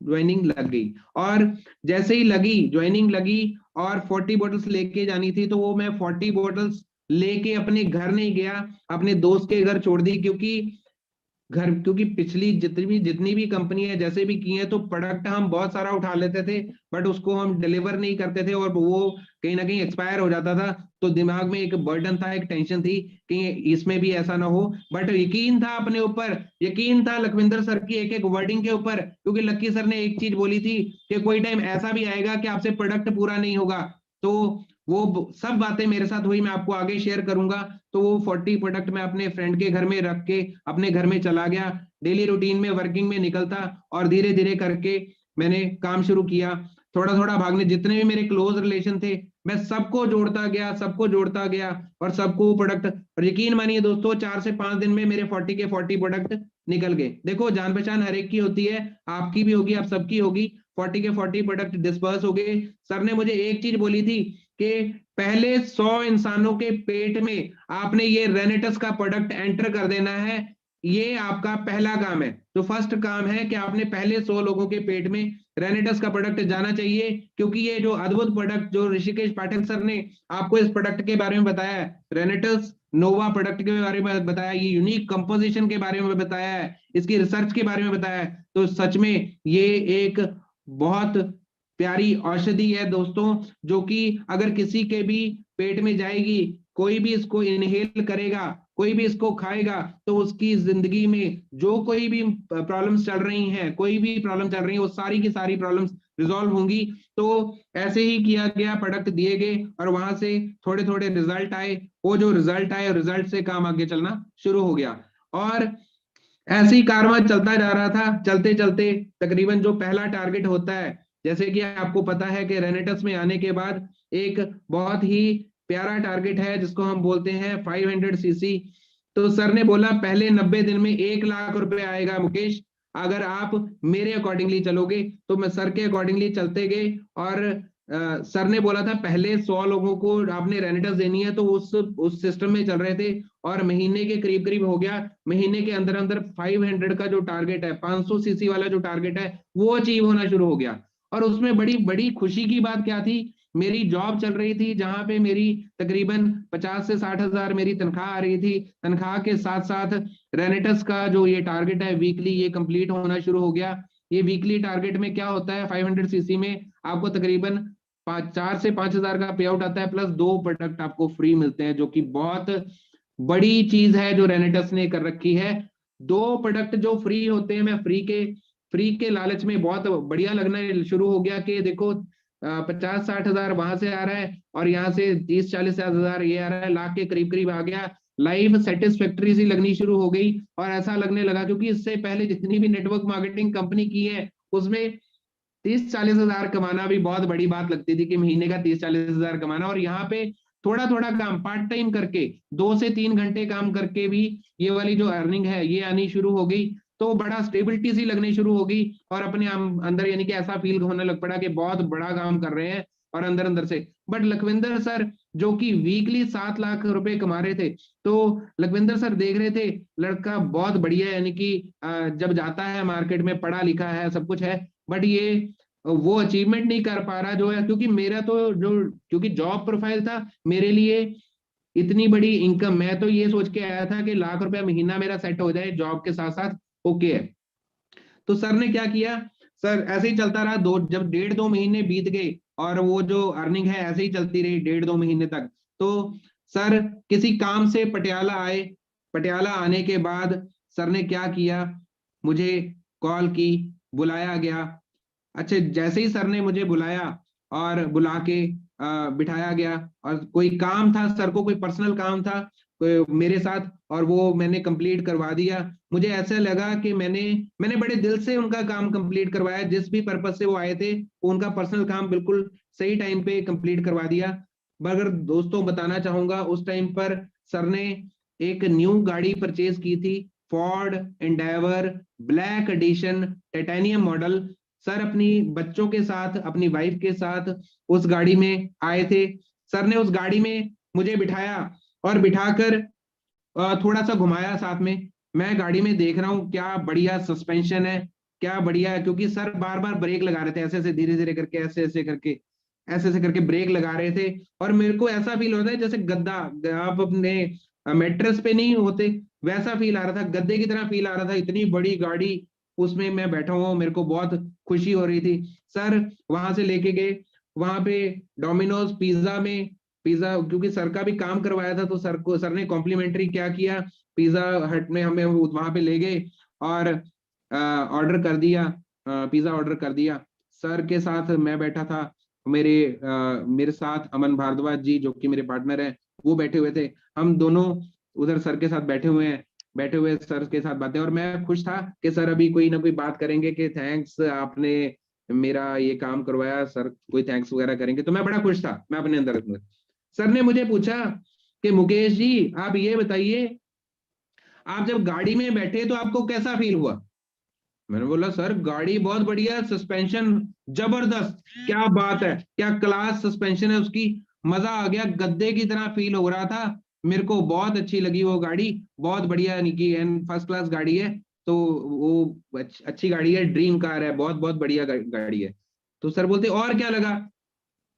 ज्वाइनिंग लग गई। और जैसे ही लगी ज्वाइनिंग लगी और 40 बॉटल्स लेके जानी थी, तो वो मैं 40 बॉटल्स लेके अपने घर नहीं गया, अपने दोस्त के घर छोड़ दी। क्योंकि पिछली जितनी भी कंपनी है जैसे भी की है, तो प्रोडक्ट हम बहुत सारा उठा लेते थे बट उसको हम डिलीवर नहीं करते थे और वो कहीं ना कहीं एक्सपायर हो जाता था। तो दिमाग में एक बर्डन था, एक टेंशन थी कि इसमें भी ऐसा ना हो। बट यकीन था अपने ऊपर, यकीन था लखविंदर सर की एक एक वर्डिंग के ऊपर, क्योंकि लक्की सर ने एक चीज बोली थी कि कोई टाइम ऐसा भी आएगा कि आपसे प्रोडक्ट पूरा नहीं होगा। तो वो सब बातें मेरे साथ हुई, मैं आपको आगे शेयर करूंगा। तो वो 40 प्रोडक्ट मैं अपने फ्रेंड के घर में रख के अपने घर में चला गया, डेली रूटीन में वर्किंग में निकलता और धीरे धीरे करके मैंने काम शुरू किया। थोड़ा थोड़ा भागने, जितने भी मेरे क्लोज रिलेशन थे मैं सबको जोड़ता गया, सबको जोड़ता गया और सबको प्रोडक्ट। और यकीन मानिए दोस्तों, 4 से 5 दिन में मेरे 40 के 40 प्रोडक्ट निकल गए। देखो जान पहचान हर एक की होती है, आपकी भी होगी, आप सबकी होगी। 40 के 40 प्रोडक्ट डिस्पर्स हो गए। सर ने मुझे एक चीज बोली थी कि पहले 100 इंसानों के पेट में आपने ये रेनेटस का प्रोडक्ट एंटर कर देना है, ये आपका पहला काम है। तो फर्स्ट काम है कि आपने पहले 100 लोगों के पेट में रेनेटस का प्रोडक्ट जाना चाहिए। क्योंकि ये जो अद्भुत प्रोडक्ट जो ऋषिकेश पाठक सर ने आपको इस प्रोडक्ट के बारे में बताया है, रेनेटस नोवा प्रोडक्ट के बारे में बताया, ये यूनिक कंपोजिशन के बारे में बताया है, इसकी रिसर्च के बारे में बताया है, तो सच में ये एक बहुत प्यारी औषधि है दोस्तों, जो कि अगर किसी के भी पेट में जाएगी, कोई भी इसको इनहेल करेगा, कोई भी इसको खाएगा, तो उसकी जिंदगी में जो कोई भी प्रॉब्लम्स चल रही हैं, कोई भी प्रॉब्लम चल रही है, वो सारी की सारी प्रॉब्लम्स रिजॉल्व होंगी। तो ऐसे ही किया गया, प्रोडक्ट दिए गए और वहां से थोड़े थोड़े रिजल्ट आए। वो जो रिजल्ट आए, रिजल्ट से काम आगे चलना शुरू हो गया। और ऐसे ही कारवां चलता जा रहा था, चलते चलते तकरीबन जो पहला टारगेट होता है, जैसे कि आपको पता है कि रेनेटस में आने के बाद एक बहुत ही प्यारा टारगेट है जिसको हम बोलते हैं 500 सीसी। तो सर ने बोला पहले 90 दिन में 1 लाख रुपए आएगा मुकेश, अगर आप मेरे अकॉर्डिंगली चलोगे। तो मैं सर के अकॉर्डिंगली चलते गए। और सर ने बोला था पहले 100 लोगों को आपने रेनेटस देनी है, तो उस सिस्टम में चल रहे थे और महीने के करीब करीब हो गया। महीने के अंदर अंदर 500 का जो टारगेट है, 500 सीसी वाला जो टारगेट है, वो अचीव होना शुरू हो गया। और उसमें बड़ी बड़ी खुशी की बात क्या थी, मेरी जॉब चल रही थी जहां पे मेरी तकरीबन 50 से 60 हजार मेरी तनख्वाह आ रही थी। तनख्वाह के साथ साथ रेनेटस का जो ये टारगेट है वीकली, ये कंप्लीट होना शुरू हो गया। ये वीकली टारगेट में क्या होता है, 500 सीसी में आपको तकरीबन 4 से 5 हजार का पे आउट आता है, प्लस 2 प्रोडक्ट आपको फ्री मिलते हैं, जो कि बहुत बड़ी चीज है जो रेनेटस ने कर रखी है। 2 प्रोडक्ट जो फ्री होते हैं, मैं फ्री के लालच में बहुत बढ़िया लगना शुरू हो गया कि देखो 50-60 हजार वहां से आ रहा है और यहाँ से 30-40 हजार ये आ रहा है, लाख के करीब करीब आ गया। लाइफ सेटिस्फैक्टरी सी लगनी शुरू हो गई और ऐसा लगने लगा, क्योंकि इससे पहले जितनी भी नेटवर्क मार्केटिंग कंपनी की है उसमें 30-40 हजार कमाना भी बहुत बड़ी बात लगती थी कि महीने का 30-40 हजार कमाना। और यहाँ पे थोड़ा थोड़ा काम पार्ट टाइम करके 2 से 3 घंटे काम करके भी ये वाली जो अर्निंग है ये आनी शुरू हो गई। तो बड़ा स्टेबिलिटी सी लगनी शुरू हो गई और अपने अंदर यानी कि ऐसा फील होने लग पड़ा कि बहुत बड़ा काम कर रहे हैं और अंदर अंदर से। बट लखविंदर सर जो कि वीकली 7 लाख रुपए कमा रहे थे, तो लखविंदर सर देख रहे थे लड़का बहुत बढ़िया, यानी कि जब जाता है मार्केट में, पढ़ा लिखा है, सब कुछ है, बट ये वो अचीवमेंट नहीं कर पा रहा जो है। क्योंकि मेरा तो जो क्योंकि जॉब प्रोफाइल था मेरे लिए, इतनी बड़ी इनकम, मैं तो ये सोच के आया था कि लाख रुपया महीना मेरा सेट हो जाए जॉब के साथ साथ, ओके है। तो सर ने क्या किया, सर ऐसे ही चलता रहा, जब 1.5-2 महीने बीत गए और वो जो अर्निंग है ऐसे ही चलती रही 1.5-2 महीने तक। तो सर किसी काम से पटियाला आए, पटियाला आने के बाद सर ने क्या किया, मुझे कॉल की, बुलाया गया। अच्छा, जैसे ही सर ने मुझे बुलाया और बुला के बिठाया गया और कोई काम था सर को, कोई पर्सनल काम था मेरे साथ, और वो मैंने कंप्लीट करवा दिया। मुझे ऐसा लगा कि मैंने बड़े दिल से उनका काम कंप्लीट करवाया, जिस भी पर्पस से वो आए थे उनका पर्सनल काम बिल्कुल सही टाइम पे कंप्लीट करवा दिया। मगर दोस्तों बताना चाहूंगा, उस टाइम पर सर ने एक न्यू गाड़ी परचेज की थी, Ford Endeavour black edition titanium model. Sir अपनी बच्चों के साथ, अपनी वाइफ के साथ उस गाड़ी में आए थे। सर ने उस गाड़ी में मुझे बिठाया और बिठाकर थोड़ा सा घुमाया साथ में। मैं गाड़ी में देख रहा हूँ क्या बढ़िया सस्पेंशन है, क्या बढ़िया है, क्योंकि सर बार बार ब्रेक लगा रहे थे, ऐसे ऐसे धीरे धीरे करके, ऐसे ऐसे करके, ऐसे ऐसे करके ब्रेक लगा रहे थे। और मेरे को ऐसा फील होता है जैसे गद्दा, आप अपने मेट्रेस पे नहीं होते, वैसा फील आ रहा था, गद्दे की तरह फील आ रहा था। इतनी बड़ी गाड़ी उसमें मैं बैठा हुआ हूँ, मेरे को बहुत खुशी हो रही थी। सर वहां से लेके गए वहां पे डोमिनोज पिज्जा में, पिज्जा क्योंकि सर का भी काम करवाया था तो सर ने कॉम्प्लीमेंट्री क्या किया, पिज्जा हट में हमें वहां पे ले गए और ऑर्डर कर दिया, पिज्जा ऑर्डर कर दिया। सर के साथ मैं बैठा था, मेरे साथ अमन भारद्वाज जी जो कि मेरे पार्टनर हैं वो बैठे हुए थे। हम दोनों उधर सर के साथ बैठे हुए हैं, बैठे हुए सर के साथ बातें, और मैं खुश था कि सर अभी कोई ना कोई बात करेंगे कि थैंक्स आपने मेरा ये काम करवाया, सर कोई थैंक्स वगैरह करेंगे, तो मैं बड़ा खुश था मैं अपने अंदर। सर ने मुझे पूछा कि मुकेश जी आप ये बताइए, आप जब गाड़ी में बैठे तो आपको कैसा फील हुआ? मैंने बोला सर गाड़ी बहुत बढ़िया, सस्पेंशन जबरदस्त, क्या बात है, क्या क्लास सस्पेंशन है उसकी, मजा आ गया, गद्दे की तरह फील हो रहा था। मेरे को बहुत अच्छी लगी वो गाड़ी, बहुत बढ़िया, यानी कि एंड फर्स्ट क्लास गाड़ी है। तो वो अच्छी गाड़ी है, ड्रीम कार है, बहुत बहुत बढ़िया गाड़ी है। तो सर बोलते और क्या लगा?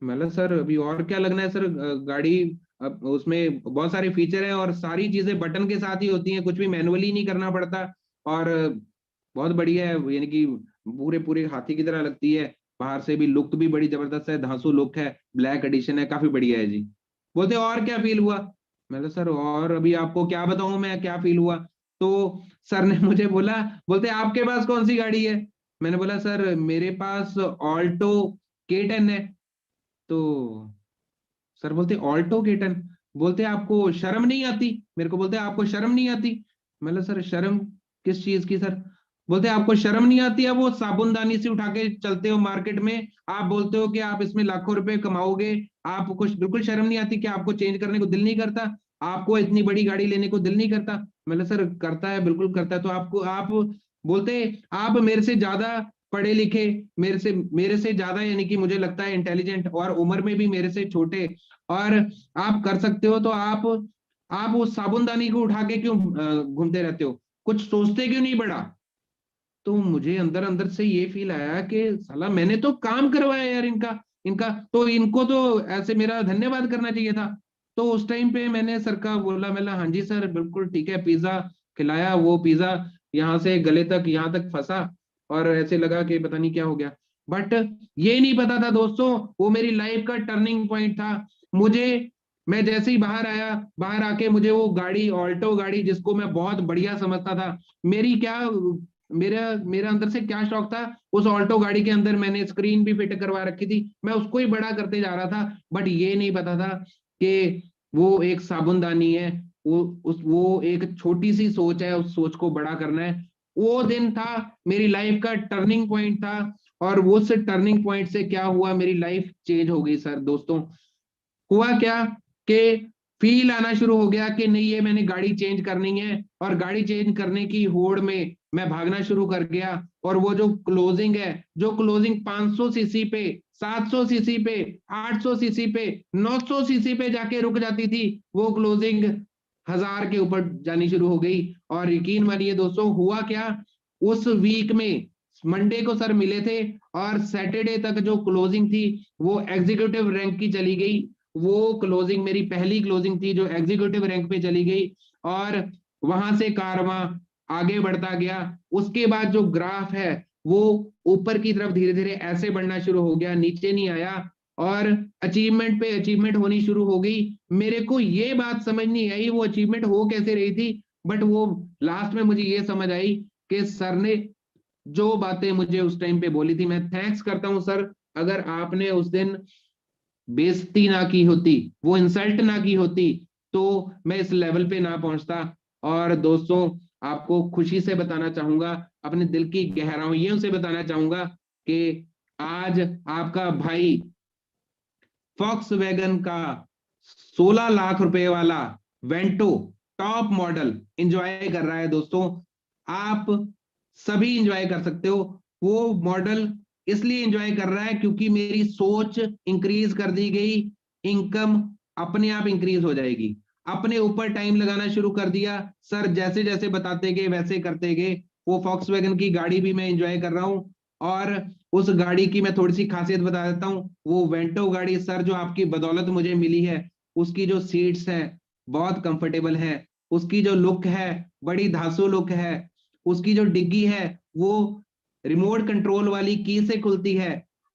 मतलब सर अभी और क्या लगना है सर, गाड़ी अब उसमें बहुत सारे फीचर हैं और सारी चीजें बटन के साथ ही होती हैं, कुछ भी मैनुअली नहीं करना पड़ता। और बहुत बढ़िया है, यानी कि पूरे पूरे हाथी की तरह लगती है, बाहर से भी लुक भी बड़ी जबरदस्त है, धांसू लुक है, ब्लैक एडिशन है, काफी बढ़िया है जी। बोलते और क्या फील हुआ? मतलब सर और अभी आपको क्या बताऊं मैं क्या फील हुआ? तो सर ने मुझे बोला, बोलते आपके पास कौन सी गाड़ी है? मैंने बोला सर मेरे पास ऑल्टो K10 है। तो सर बोलते ऑल्टो केटन, बोलते आपको शर्म नहीं आती? मेरे को बोलते आपको शर्म नहीं आती? मतलब सर शर्म किस चीज की सर? बोलते आपको शर्म नहीं आती है, वो साबुनदानी से उठा के चलते हो मार्केट में, आप बोलते हो कि आप इसमें लाखों रुपए कमाओगे, आपको बिल्कुल शर्म नहीं आती? कि आपको चेंज करने को दिल नहीं करता? आपको इतनी बड़ी गाड़ी लेने को दिल नहीं करता? मतलब सर करता है, बिल्कुल करता है। तो आपको आप बोलते आप मेरे से ज्यादा पढ़े लिखे, मेरे से ज्यादा, यानी कि मुझे लगता है इंटेलिजेंट, और उम्र में भी मेरे से छोटे, और आप कर सकते हो, तो आप उस साबुनदानी को उठा के क्यों घूमते रहते हो? कुछ सोचते क्यों नहीं बड़ा? तो मुझे अंदर अंदर से ये फील आया कि साला मैंने तो काम करवाया यार इनका, तो इनको तो ऐसे मेरा धन्यवाद करना चाहिए था। तो उस टाइम पे मैंने सर का बोला, मैं हाँ जी सर बिल्कुल ठीक है, पिज्जा खिलाया। वो पिज्जा यहाँ से गले तक, यहाँ तक फंसा और ऐसे लगा कि पता नहीं क्या हो गया। बट ये नहीं पता था दोस्तों, वो मेरी लाइफ का टर्निंग पॉइंट था। मुझे, मैं जैसे ही बाहर आया, बाहर आके मुझे वो गाड़ी, ऑल्टो गाड़ी जिसको मैं बहुत बढ़िया समझता था, मेरी क्या, मेरा मेरा अंदर से क्या शौक था, उस ऑल्टो गाड़ी के अंदर मैंने स्क्रीन भी फिट करवा रखी थी, मैं उसको ही बड़ा करते जा रहा था। बट ये नहीं पता था कि वो एक साबुनदानी है, वो एक छोटी सी सोच है, उस सोच को बड़ा करना है। वो दिन था, मेरी लाइफ का टर्निंग पॉइंट था। और वो से टर्निंग पॉइंट से क्या हुआ, मेरी लाइफ चेंज हो गई सर दोस्तों। हुआ क्या कि फील आना शुरू हो गया कि नहीं ये मैंने गाड़ी चेंज करनी है, और गाड़ी चेंज करने की होड़ में मैं भागना शुरू कर गया। और वो जो क्लोजिंग है, जो क्लोजिंग 500 सीसी पे, 700 सीसी पे, 800 सीसी पे, 900 सीसी पे जाके रुक जाती थी, वो क्लोजिंग 1000 के ऊपर जानी शुरू हो गई। और यकीन मानिए दोस्तों हुआ क्या, उस वीक में मंडे को सर मिले थे और सैटरडे तक जो क्लोजिंग थी वो एग्जीक्यूटिव रैंक की चली गई। वो क्लोजिंग मेरी पहली क्लोजिंग थी जो एग्जीक्यूटिव रैंक पे चली गई, और वहां से कारवां आगे बढ़ता गया। उसके बाद जो ग्राफ है वो ऊपर की तरफ धीरे धीरे ऐसे बढ़ना शुरू हो गया, नीचे नहीं आया, और अचीवमेंट पे अचीवमेंट होनी शुरू हो गई। मेरे को ये बात समझ नहीं आई वो अचीवमेंट हो कैसे रही थी, बट वो लास्ट में मुझे ये समझ आई कि सर ने जो बातें मुझे उस टाइम पे बोली थी, मैं थैंक्स करता हूं सर। अगर आपने उस दिन बेइज्जती ना की होती, वो इंसल्ट ना की होती, तो मैं इस लेवल पे ना पहुंचता। और दोस्तों, आपको खुशी से बताना चाहूंगा, अपने दिल की गहराइयों से बताना चाहूंगा कि आज आपका भाई फॉक्सवैगन का 16 लाख रुपए वाला वेंटो टॉप मॉडल एंजॉय कर रहा है। दोस्तों, आप सभी एंजॉय कर सकते हो। वो मॉडल इसलिए एंजॉय कर रहा है क्योंकि मेरी सोच इंक्रीज कर दी गई, इनकम अपने आप इंक्रीज हो जाएगी। अपने ऊपर टाइम लगाना शुरू कर दिया, सर जैसे जैसे बताते गए वैसे करते गए। वो फॉक्सवैगन की गाड़ी भी मैं एंजॉय कर रहा हूं। और उस गाड़ी की मैं थोड़ी सी खासियत बता देता हूं। वो वेंटो गाड़ी सर जो आपकी बदौलत मुझे मिली है, उसकी जो सीट्स हैं बहुत कंफर्टेबल है, उसकी जो लुक है बड़ी धांसू लुक है, उसकी जो डिग्गी है वो रिमोट कंट्रोल वाली की से खुलती है।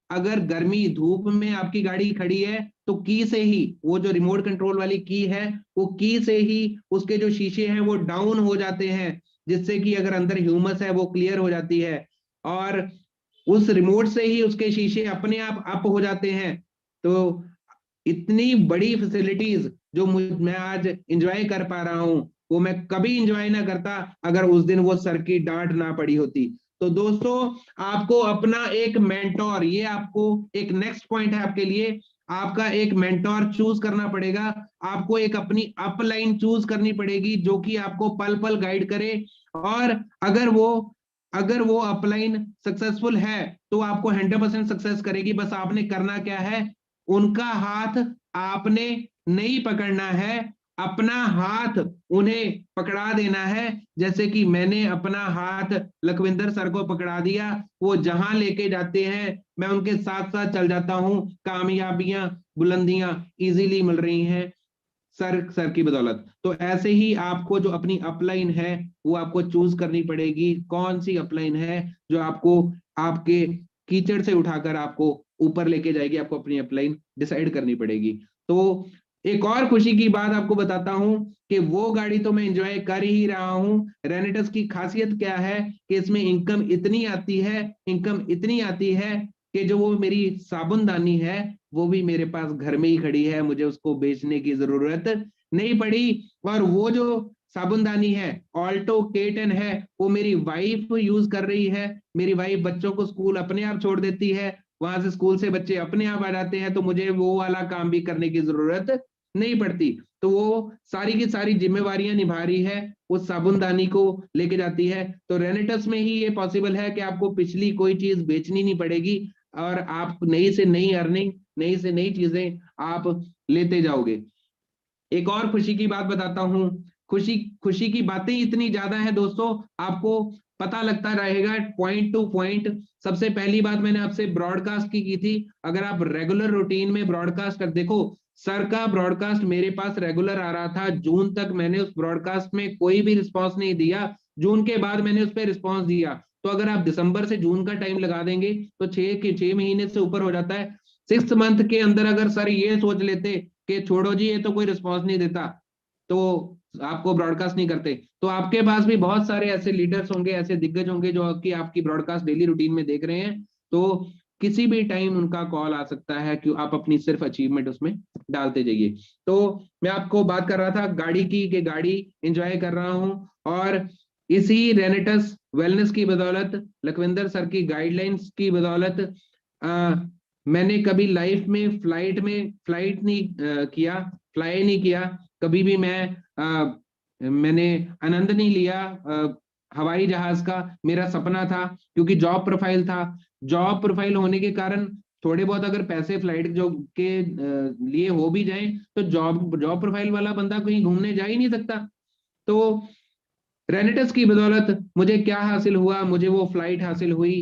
अगर गर्मी धूप में आपकी गाड़ी खड़ी है तो की से ही, वो जो रिमोट कंट्रोल वाली की है, वो की से ही उसके जो शीशे हैं वो डाउन हो जाते हैं, जिससे कि अगर अंदर ह्यूमस है वो क्लियर हो जाती है। और उस रिमोट से ही उसके शीशे अपने आप अप हो जाते हैं। तो इतनी बड़ी फैसिलिटीज जो मैं आज एंजॉय कर पा रहा हूं, वो मैं कभी एंजॉय ना करता अगर उस दिन वो सर की डांट ना पड़ी होती। तो दोस्तों, आपको अपना एक मेंटोर, ये आपको एक नेक्स्ट पॉइंट है आपके लिए, आपका एक मेंटोर चूज करना पड़ेगा। आपको एक अपनी अपलाइन चूज करनी पड़ेगी जो कि आपको पल पल गाइड करे। और अगर वो अपलाइन सक्सेसफुल है तो आपको 100% सक्सेस करेगी। बस आपने करना क्या है, उनका हाथ आपने नहीं पकड़ना है, अपना हाथ उन्हें पकड़ा देना है। जैसे कि मैंने अपना हाथ लखविंदर सर को पकड़ा दिया, वो जहां लेके जाते हैं मैं उनके साथ साथ चल जाता हूं। कामयाबियां, बुलंदियां इजीली मिल रही हैं सर की बदौलत। तो ऐसे ही आपको जो अपनी अपलाइन है वो आपको चूज करनी पड़ेगी। कौन सी अपलाइन है जो आपको आपके कीचड़ से उठाकर आपको ऊपर लेके जाएगी, आपको अपनी अपलाइन डिसाइड करनी पड़ेगी। तो एक और खुशी की बात आपको बताता हूं कि वो गाड़ी तो मैं एंजॉय कर ही रहा हूं। रेनेटस की खासियत क्या है कि इसमें इनकम इतनी आती है कि जो वो मेरी साबुनदानी है वो भी मेरे पास घर में ही खड़ी है, मुझे उसको बेचने की जरूरत नहीं पड़ी। और वो जो साबुनदानी है ऑल्टो K10 है, वो मेरी वाइफ यूज कर रही है। मेरी वाइफ बच्चों को स्कूल अपने आप छोड़ देती है, वहां से स्कूल से बच्चे अपने आप आ जाते हैं, तो मुझे वो वाला काम भी करने की जरूरत नहीं पड़ती। तो वो सारी की सारी जिम्मेवारियां निभा रही है, उस साबुनदानी को लेके जाती है। तो रेनेटस में ही ये पॉसिबल है कि आपको पिछली कोई चीज बेचनी नहीं पड़ेगी और आप नई से नई अर्निंग, नई से नई चीजें आप लेते जाओगे। एक और खुशी की बात बताता हूं। खुशी खुशी की बातें इतनी ज्यादा है दोस्तों, आपको पता लगता रहेगा पॉइंट टू पॉइंट। सबसे पहली बात मैंने आपसे ब्रॉडकास्ट की थी। अगर आप रेगुलर रूटीन में ब्रॉडकास्ट कर देखो, सर का ब्रॉडकास्ट मेरे पास रेगुलर आ रहा था जून तक। मैंने उस ब्रॉडकास्ट में कोई भी रिस्पॉन्स नहीं दिया, जून के बाद मैंने उस पर रिस्पॉन्स दिया। तो अगर आप दिसंबर से जून का टाइम लगा देंगे तो 6 महीने से ऊपर हो जाता है। 6th मंथ के अंदर अगर सर ये सोच लेते कि छोड़ो जी ये तो कोई रिस्पॉन्स नहीं देता, तो आपको ब्रॉडकास्ट नहीं करते, तो आपके पास भी बहुत सारे ऐसे लीडर्स होंगे, ऐसे दिग्गज होंगे जो कि आपकी ब्रॉडकास्ट डेली रूटीन में देख रहे हैं। तो किसी भी टाइम उनका कॉल आ सकता है कि आप अपनी सिर्फ अचीवमेंट उसमें डालते जाइए। तो मैं आपको बात कर रहा था गाड़ी की, कि गाड़ी एंजॉय कर रहा हूं। और इसी रेनेटस वेलनेस की बदौलत, लखविंदर सर की गाइडलाइंस की बदौलत, मैंने कभी लाइफ में फ्लाइट नहीं किया, फ्लाई नहीं किया कभी भी। मैंने आनंद नहीं लिया हवाई जहाज का। मेरा सपना था, क्योंकि जॉब प्रोफाइल था। जॉब प्रोफाइल होने के कारण थोड़े बहुत अगर पैसे फ्लाइट जो के लिए हो भी जाए, तो जॉब जॉब प्रोफाइल वाला बंदा कहीं घूमने जा ही नहीं सकता। तो रेनेटस की बदौलत मुझे क्या हासिल हुआ, मुझे वो फ्लाइट हासिल हुई,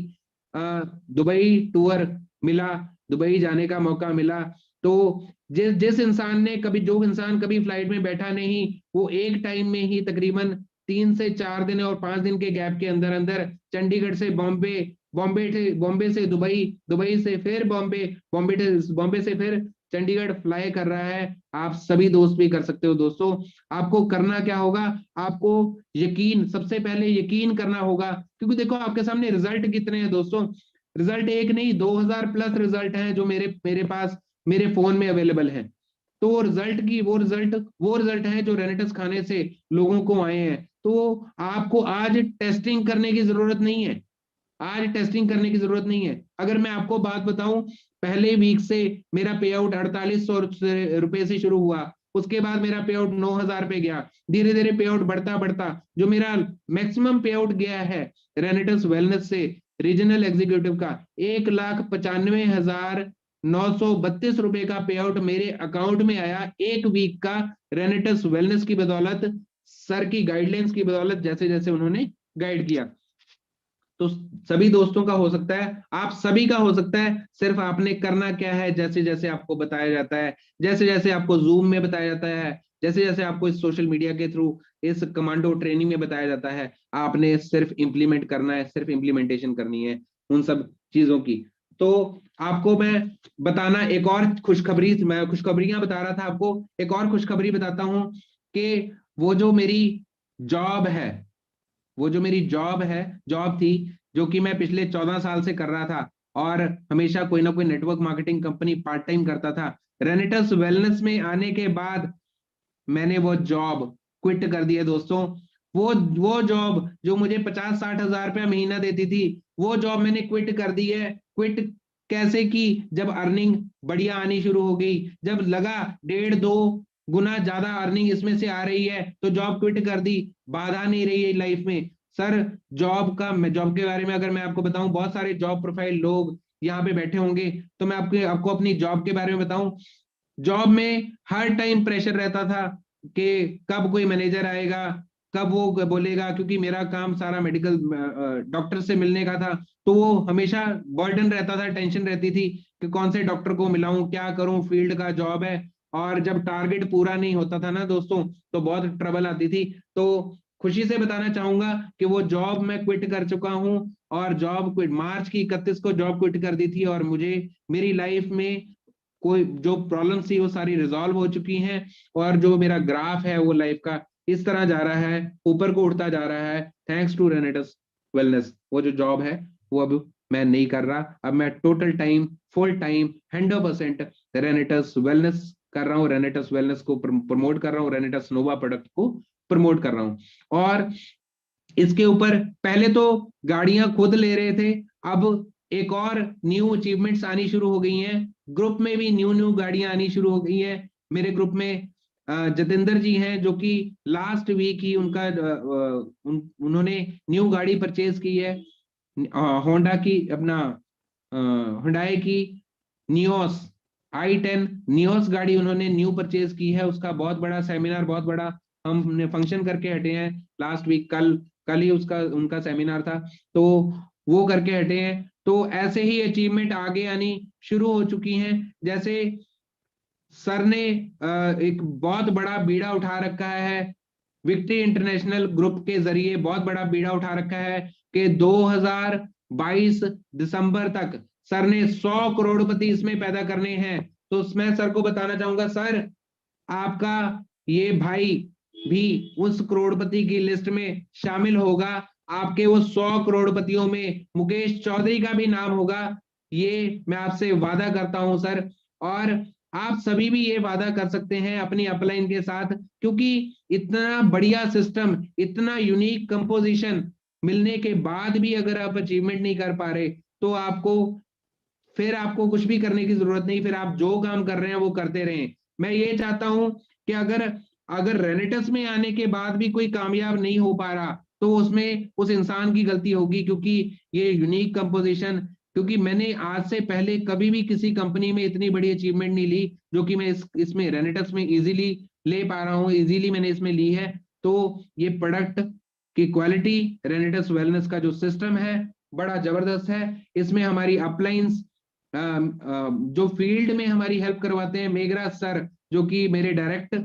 दुबई टूर मिला, दुबई जाने का मौका मिला। तो जिस जिस इंसान ने कभी जो इंसान कभी फ्लाइट में बैठा नहीं, वो एक टाइम में ही तकरीबन 3 से 4 दिन और 5 दिन के गैप के अंदर अंदर चंडीगढ़ से बॉम्बे, बॉम्बे से दुबई, दुबई से फिर बॉम्बे, बॉम्बे से फिर चंडीगढ़ फ्लाई कर रहा है। आप सभी दोस्त भी कर सकते हो दोस्तों। आपको करना क्या होगा, आपको यकीन, सबसे पहले यकीन करना होगा, क्योंकि देखो आपके सामने रिजल्ट कितने हैं दोस्तों। रिजल्ट एक नहीं, 2000 प्लस रिजल्ट हैं जो मेरे मेरे पास मेरे फोन में अवेलेबल है। तो वो रिजल्ट है जो रेनेटस खाने से लोगों को आए हैं। तो आपको आज टेस्टिंग करने की जरूरत नहीं है, आज टेस्टिंग करने की जरूरत नहीं है। अगर मैं आपको बात बताऊं, पहले वीक से मेरा पे आउट 4800 रुपए से शुरू हुआ, उसके बाद मेरा पे आउट 9000 पे गया, धीरे धीरे पे आउट बढ़ता बढ़ता जो मेरा मैक्सिमम पे आउट गया है रेनेटस वेलनेस से रीजनल एग्जीक्यूटिव का 1,95,932 रुपए का पे आउट मेरे अकाउंट में आया एक वीक का, रेनेटस वेलनेस की बदौलत, सर की गाइडलाइंस की बदौलत, जैसे जैसे उन्होंने गाइड किया। तो सभी दोस्तों का हो सकता है, आप सभी का हो सकता है। सिर्फ आपने करना क्या है, जैसे जैसे आपको बताया जाता है, जैसे जैसे आपको जूम में बताया जाता है, जैसे जैसे आपको इस सोशल मीडिया के थ्रू इस कमांडो ट्रेनिंग में बताया जाता है, आपने सिर्फ इंप्लीमेंट करना है, सिर्फ इंप्लीमेंटेशन करनी है उन सब चीजों की। तो आपको मैं बताना एक और खुशखबरी, मैं खुशखबरियां बता रहा था आपको, एक और खुशखबरी बताता हूं कि वो जो मेरी जॉब है, वो जो मेरी जॉब थी, जो कि मैं पिछले 14 साल से कर रहा था और हमेशा कोई ना कोई network marketing company part time करता था, रेनेटस वेलनेस में आने के बाद मैंने वो जॉब क्विट कर दिया दोस्तों। वो जॉब जो मुझे 50-60 हजार रुपया महीना देती थी, वो जॉब मैंने क्विट कर दी है। क्विट कैसे की? जब अर्निंग बढ़िया आनी शुरू हो गई, जब लगा 1.5-2 गुना ज्यादा अर्निंग इसमें से आ रही है, तो जॉब क्विट कर दी। बाधा नहीं रही है लाइफ में सर। जॉब के बारे में अगर मैं आपको बताऊं, बहुत सारे जॉब प्रोफाइल लोग यहाँ पे बैठे होंगे, तो मैं आपको अपनी जॉब के बारे में बताऊं। जॉब में हर टाइम प्रेशर रहता था कि कब कोई मैनेजर आएगा, कब वो बोलेगा, क्योंकि मेरा काम सारा मेडिकल डॉक्टर से मिलने का था, तो वो हमेशा बर्डन रहता था, टेंशन रहती थी कि कौन से डॉक्टर को मिलाऊं, क्या करूं, फील्ड का जॉब है। और जब टारगेट पूरा नहीं होता था ना दोस्तों, तो बहुत ट्रबल आती थी। तो खुशी से बताना चाहूंगा कि वो जॉब मैं क्विट कर चुका हूं, और जॉब क्विट मार्च की 31 को जॉब क्विट कर दी थी, और मुझे मेरी लाइफ में कोई जो प्रॉब्लम थी वो सारी रिजॉल्व हो चुकी हैं, और जो मेरा ग्राफ है वो लाइफ का इस तरह जा रहा है, ऊपर को उठता जा रहा है, थैंक्स टू रेनेटस वेलनेस। वो जो जॉब है वो अब मैं नहीं कर रहा, अब मैं total time, full time, 100% रेनेटस wellness कर रहा हूँ, रेनेटस वेलनेस को प्रमोट कर रहा हूँ, रेनेटस नोवा प्रोडक्ट को प्रमोट कर रहा हूँ। और इसके ऊपर पहले तो गाड़ियां खुद ले रहे थे, अब एक और न्यू अचीवमेंट्स आनी शुरू हो गई हैं, ग्रुप में भी न्यू न्यू गाड़ियां आनी शुरू हो गई हैं। मेरे ग्रुप में जतेंद्र जी हैं, जो कि लास्ट वीक ही उन्होंने न्यू गाड़ी परचेज की है, होंडा की, अपना हुंडई की नियोस i10 नियोस गाड़ी उन्होंने न्यू परचेज की है। उसका बहुत बड़ा सेमिनार, बहुत बड़ा हमने फंक्शन करके हटे हैं लास्ट वीक, कल कल ही उसका उनका सेमिनार था, तो वो करके हटे हैं। तो ऐसे ही अचीवमेंट आगे आनी शुरू हो चुकी हैं। जैसे सर ने एक बहुत बड़ा बीड़ा उठा रखा है, विक्ट्री इंटरनेशनल ग्रुप के जरिए बहुत बड़ा बीड़ा उठा रखा है कि 2022 दिसंबर तक सर ने 100 करोड़पति इसमें पैदा करने हैं। तो मैं सर को बताना चाहूंगा, सर आपका ये भाई भी उस करोड़पति की लिस्ट में शामिल होगा, आपके वो 100 करोड़पतियों में मुकेश चौधरी का भी नाम होगा, ये मैं आपसे वादा करता हूं सर। और आप सभी भी ये वादा कर सकते हैं अपनी अपलाइन के साथ, क्योंकि इतना बढ़िया सिस्टम, इतना यूनिक कंपोजिशन मिलने के बाद भी अगर आप अचीवमेंट नहीं कर पा रहे, तो आपको कुछ भी करने की जरूरत नहीं, फिर आप जो काम कर रहे हैं वो करते रहें। मैं ये चाहता हूं कि अगर अगर रेनेटस में आने के बाद भी कोई कामयाब नहीं हो पा रहा, तो उसमें उस इंसान की गलती होगी, क्योंकि ये यूनिक कंपोजिशन, क्योंकि मैंने आज से पहले कभी भी किसी कंपनी में इतनी बड़ी अचीवमेंट नहीं ली जो कि मैं इसमें रेनेटस में इजीली ले पा रहा हूँ, इजीली मैंने इसमें ली है। तो ये प्रोडक्ट की क्वालिटी, रेनेटस वेलनेस का जो सिस्टम है बड़ा जबरदस्त है। इसमें हमारी अपलाइंस जो फील्ड में हमारी हेल्प करवाते हैं, मेघराज सर, जो कि मेरे डायरेक्ट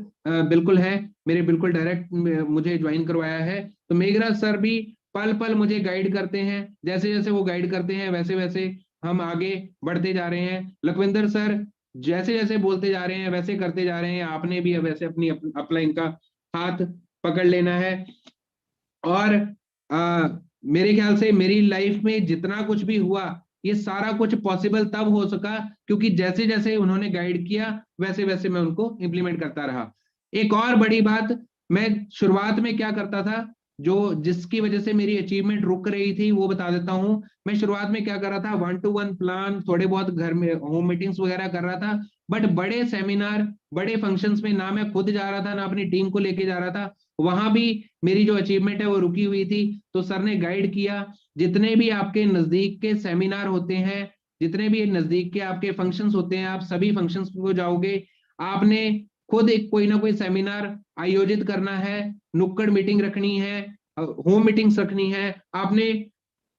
बिल्कुल है, मेरे बिल्कुल डायरेक्ट मुझे ज्वाइन करवाया है, तो मेघराज सर भी पल पल मुझे गाइड करते हैं, जैसे जैसे वो गाइड करते हैं वैसे वैसे हम आगे बढ़ते जा रहे हैं। लखविंदर सर जैसे जैसे बोलते जा रहे हैं वैसे करते जा रहे हैं, आपने भी वैसे अपनी अपलाइन का हाथ पकड़ लेना है। और मेरे ख्याल से मेरी लाइफ में जितना कुछ भी हुआ ये सारा कुछ पॉसिबल तब हो सका क्योंकि जैसे जैसे उन्होंने गाइड किया वैसे वैसे मैं उनको इंप्लीमेंट करता रहा। एक और बड़ी बात, मैं शुरुआत में क्या करता था, जो जिसकी वजह से मेरी अचीवमेंट रुक रही थी वो बता देता हूं। मैं शुरुआत में क्या कर रहा था, 1-to-1 प्लान, थोड़े बहुत घर में होम मीटिंग्स वगैरह कर रहा था, बट बड़े सेमिनार, बड़े फंक्शंस में ना मैं खुद जा रहा था ना अपनी टीम को लेके जा रहा था। वहां भी मेरी जो अचीवमेंट है वो रुकी हुई थी। तो सर ने गाइड किया, जितने भी आपके नजदीक के सेमिनार होते हैं, जितने भी नजदीक के आपके फंक्शंस होते हैं, आप सभी फंक्शंस को जाओगे, आपने खुद एक कोई ना कोई सेमिनार आयोजित करना है, नुक्कड़ मीटिंग रखनी है, होम मीटिंग्स रखनी है, आपने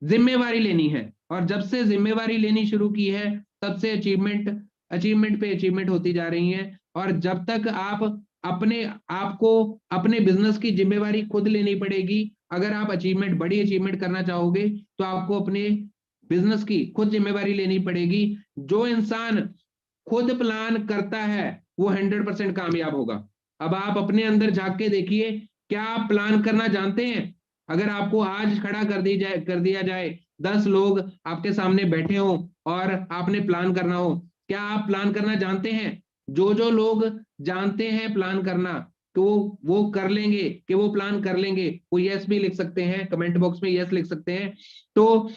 जिम्मेवारी लेनी है। और जब से जिम्मेवारी लेनी शुरू की है तब से अचीवमेंट अचीवमेंट पे अचीवमेंट होती जा रही है। और जब तक आप अपने आपको अपने बिजनेस की जिम्मेवारी खुद लेनी पड़ेगी। अगर आप अचीवमेंट, बड़ी अचीवमेंट करना चाहोगे तो आपको अपने बिजनेस की खुद जिम्मेवारी लेनी पड़ेगी। जो इंसान खुद प्लान करता है वो 100% कामयाब होगा। अब आप अपने अंदर झांक के देखिए, क्या आप प्लान करना जानते हैं? अगर आपको आज खड़ा कर दिया जाए, 10 लोग आपके सामने बैठे हो और आपने प्लान करना हो, क्या आप प्लान करना जानते हैं? जो जो लोग जानते हैं प्लान करना, तो वो कर लेंगे, कि वो प्लान कर लेंगे, वो यस भी लिख सकते हैं, कमेंट बॉक्स में यस लिख सकते हैं। तो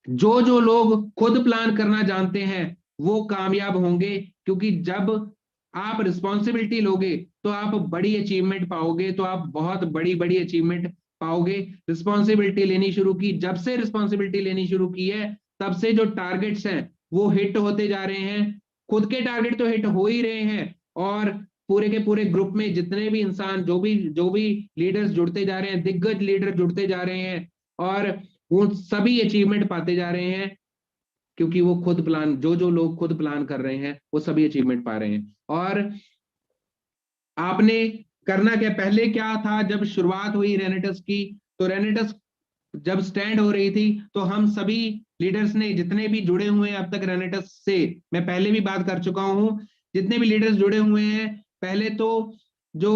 जो जो लोग खुद प्लान करना जानते हैं वो कामयाब होंगे, क्योंकि जब आप रिस्पॉन्सिबिलिटी लोगे तो आप बड़ी अचीवमेंट पाओगे, तो आप बहुत बड़ी बड़ी अचीवमेंट पाओगे। रिस्पॉन्सिबिलिटी लेनी शुरू की, जब से रिस्पॉन्सिबिलिटी लेनी शुरू की है तब से जो टारगेट्स हैं वो हिट होते जा रहे हैं। खुद के टारगेट तो हिट हो ही रहे हैं, और पूरे के पूरे ग्रुप में जितने भी इंसान, जो भी लीडर्स जुड़ते जा रहे हैं, दिग्गज लीडर जुड़ते जा रहे हैं, और वो सभी अचीवमेंट पाते जा रहे हैं, क्योंकि वो खुद प्लान, जो जो लोग खुद प्लान कर रहे हैं वो सभी अचीवमेंट पा रहे हैं। और आपने करना क्या, पहले क्या था, जब शुरुआत हुई रेनेटस की, तो रेनेटस जब स्टैंड हो रही थी तो हम सभी लीडर्स ने, जितने भी जुड़े हुए हैं अब तक रेनेटस से, मैं पहले भी बात कर चुका हूं, जितने भी लीडर्स जुड़े हुए हैं, पहले तो जो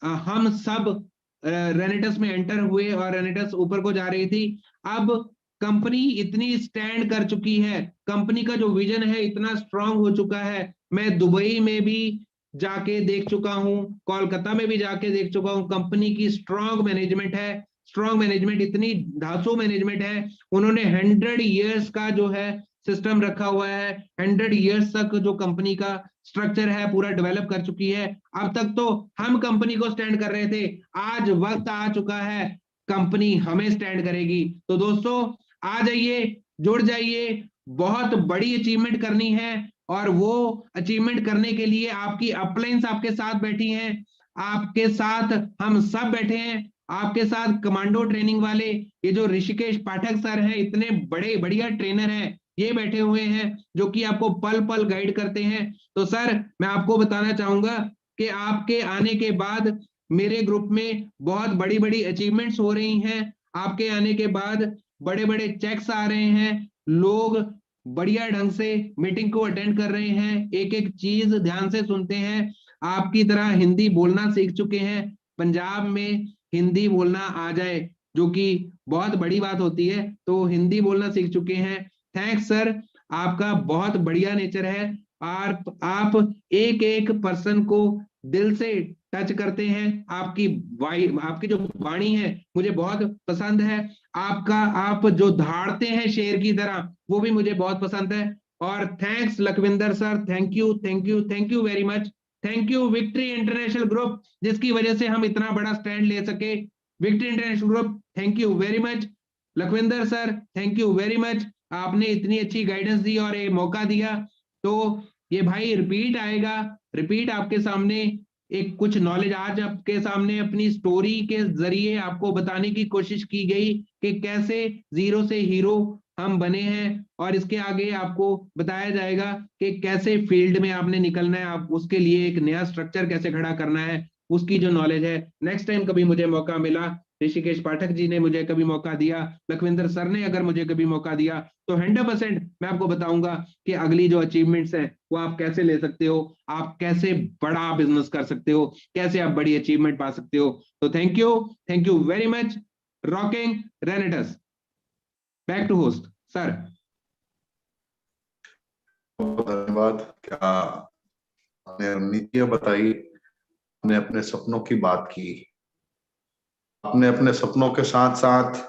हम सब रेनेटस में एंटर हुए और रेनेटस ऊपर को जा रही थी। अब कंपनी इतनी स्टैंड कर चुकी है, कंपनी का जो विजन है इतना स्ट्रांग हो चुका है। मैं दुबई में भी जाके देख चुका हूं, कोलकाता में भी जाके देख चुका हूं, कंपनी की स्ट्रांग मैनेजमेंट है। स्ट्रांग मैनेजमेंट, इतनी धांसू मैनेजमेंट है, उन्होंने 100 ईयर्स का जो है सिस्टम रखा हुआ है, 100 ईयर्स तक जो कंपनी का स्ट्रक्चर है पूरा डेवलप कर चुकी है। अब तक तो हम कंपनी को स्टैंड कर रहे थे, आज वक्त आ चुका है कंपनी हमें स्टैंड करेगी। तो दोस्तों आ जाइए, जुड़ जाइए, बहुत बड़ी अचीवमेंट करनी है, और वो अचीवमेंट करने के लिए आपकी अपलाइंस आपके साथ बैठी हैं, आपके साथ हम सब बैठे हैं, आपके साथ कमांडो ट्रेनिंग वाले ये जो ऋषिकेश पाठक सर हैं, इतने बड़े बढ़िया ट्रेनर हैं, ये बैठे हुए हैं जो कि आपको पल पल गाइड करते हैं। तो सर मैं आपको बताना चाहूंगा कि आपके आने के बाद मेरे ग्रुप में बहुत बड़ी बड़ी अचीवमेंट्स हो रही हैं, आपके आने के बाद बड़े बड़े चेक्स आ रहे हैं, लोग बढ़िया ढंग से मीटिंग को अटेंड कर रहे हैं, एक एक चीज ध्यान से सुनते हैं, आपकी तरह हिंदी बोलना सीख चुके हैं, पंजाब में हिंदी बोलना आ जाए जो कि बहुत बड़ी बात होती है, तो हिंदी बोलना सीख चुके हैं। थैंक्स सर, आपका बहुत बढ़िया नेचर है, आप एक एक पर्सन को दिल से टच करते हैं, आपकी जो वाणी है मुझे बहुत पसंद है, आप जो धाड़ते हैं शेर की तरह वो भी मुझे बहुत पसंद है। और thanks Lakhwinder sir, thank you thank you thank you very much. Thank you victory international group, जिसकी वजह से हम इतना बड़ा स्टैंड ले सके। Victory international group, thank you very much. Lakhwinder sir, thank you very much, आपने इतनी अच्छी गाइडेंस दी और ये मौका दिया। तो ये भाई रिपीट आएगा, रिपीट आपके सामने एक कुछ नॉलेज आज आपके सामने अपनी स्टोरी के जरिए आपको बताने की कोशिश की गई कि कैसे जीरो से हीरो हम बने हैं, और इसके आगे आपको बताया जाएगा कि कैसे फील्ड में आपने निकलना है, आप उसके लिए एक नया स्ट्रक्चर कैसे खड़ा करना है, उसकी जो नॉलेज है। नेक्स्ट टाइम कभी मुझे मौका मिला, ऋषिकेश पाठक जी ने मुझे कभी मौका दिया, लखविंदर सर ने अगर मुझे कभी मौका दिया, तो 100% मैं आपको बताऊंगा कि अगली जो अचीवमेंट्स हैं वो आप कैसे ले सकते हो, आप कैसे बड़ा बिजनेस कर सकते हो, कैसे आप बड़ी अचीवमेंट पा सकते हो। तो thank you very much, rocking Renatus. Back to host sir. धन्यवाद। क्या आपने रणनीतियां बताई, आपने अपने सपनों की बात की, आपने अपने सपनों के साथ साथ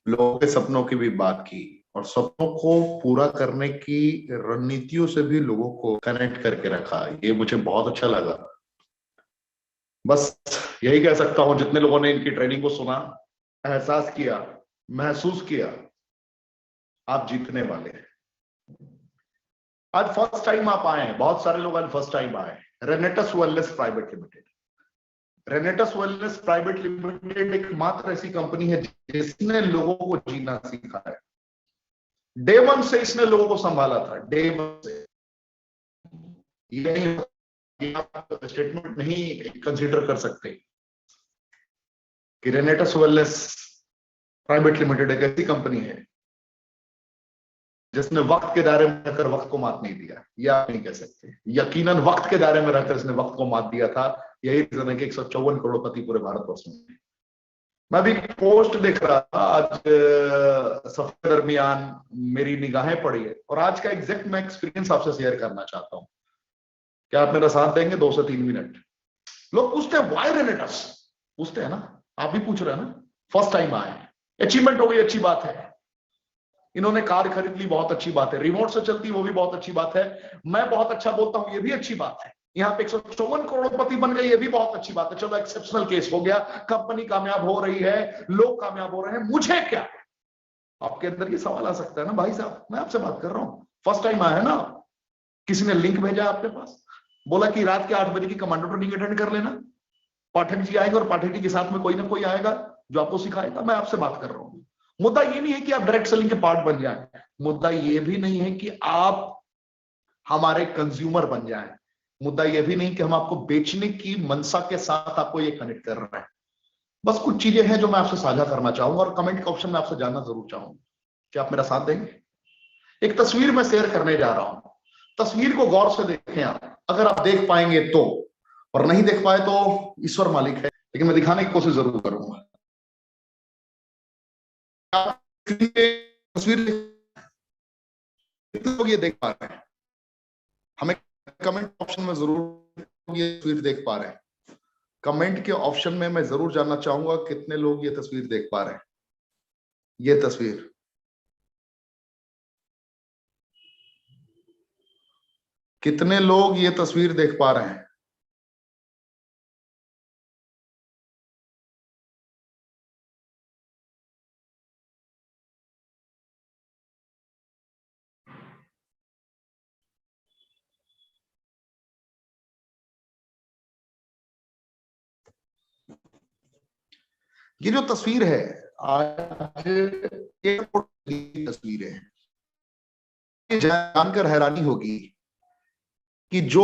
लोगों के सपनों की भी बात की, और सपनों को पूरा करने की रणनीतियों से भी लोगों को कनेक्ट करके रखा। ये मुझे बहुत अच्छा लगा। बस यही कह सकता हूं, जितने लोगों ने इनकी ट्रेनिंग को सुना, एहसास किया, महसूस किया, आप जीतने वाले हैं। आज फर्स्ट टाइम आप आए हैं, बहुत सारे लोग आज फर्स्ट टाइम आए हैं। रेनेटस wellness private limited, रेनेटस wellness private limited एकमात्र ऐसी कंपनी है जिसने लोगों को जीना सिखाया। डे वन से इसने लोगों को संभाला था, डे वन से। ये आप स्टेटमेंट नहीं कंसीडर कर सकते कि रेनेटस वेलनेस प्राइवेट लिमिटेड एक ऐसी कंपनी है जिसने वक्त के दायरे में रहकर वक्त को मात नहीं दिया। यह आप नहीं कह सकते। यकीनन वक्त के दायरे में रहकर इसने वक्त को मात दिया था। यही रीजन है कि 154 करोड़पति पूरे भारतवर्ष में। मैं भी पोस्ट देख रहा था आज सफर के दरमियान, मेरी निगाहें पड़ी है, और आज का एग्जैक्ट मैं एक्सपीरियंस आपसे शेयर करना चाहता हूं। क्या आप मेरा साथ देंगे? 2 से 3 मिनट। लोग पूछते हैं व्हाई रेनेटस, पूछते हैं ना, आप भी पूछ रहे हैं ना। फर्स्ट टाइम आए, अचीवमेंट हो गई, अच्छी बात है। इन्होंने कार खरीद ली, बहुत अच्छी बात है। रिमोट से चलती, वो भी बहुत अच्छी बात है। मैं बहुत अच्छा बोलता हूं, ये भी अच्छी बात है। यहाँ पे 154 करोड़पति बन गए, ये भी बहुत अच्छी बात है। चलो एक्सेप्शनल केस हो गया, कंपनी कामयाब हो रही है, लोग कामयाब हो रहे हैं, मुझे क्या? आपके अंदर ये सवाल आ सकता है ना, भाई साहब मैं आपसे बात कर रहा हूं, फर्स्ट टाइम आया है ना, किसी ने लिंक भेजा आपके पास, बोला कि रात के 8 बजे की कमांडो ट्रेनिंग अटेंड कर लेना, पाठक जी आएंगे और पाठक जी के साथ में कोई ना कोई आएगा जो आपको सिखाएगा। मैं आपसे बात कर रहा हूं। मुद्दा ये नहीं है कि आप डायरेक्ट सेलिंग के पार्ट बन जाए, मुद्दा ये भी नहीं है कि आप हमारे कंज्यूमर बन जाएं, मुद्दा ये भी नहीं कि हम आपको बेचने की मनसा के साथ आपको ये कनेक्ट कर रहे हैं। बस कुछ चीजें हैं जो मैं आपसे साझा करना चाहूंगा, और कमेंट के ऑप्शन में आपसे जानना जरूर चाहूंगा कि आप मेरा साथ देंगे। एक तस्वीर मैं शेयर करने जा रहा हूं, तस्वीर को गौर से देखें आप, अगर आप देख पाएंगे तो, और नहीं देख पाए तो ईश्वर मालिक है, लेकिन मैं दिखाने की कोशिश जरूर करूंगा। तस्वीर कितने लोग ये देख पा रहे हैं? हमें कमेंट ऑप्शन में जरूर ये तस्वीर देख पा रहे हैं। कमेंट के ऑप्शन में मैं जरूर जानना चाहूंगा कितने लोग ये तस्वीर देख पा रहे हैं। ये तस्वीर कितने लोग ये तस्वीर देख पा रहे हैं? ये जो तस्वीर है आज एयरपोर्ट की तस्वीर है। ये जानकर हैरानी होगी कि जो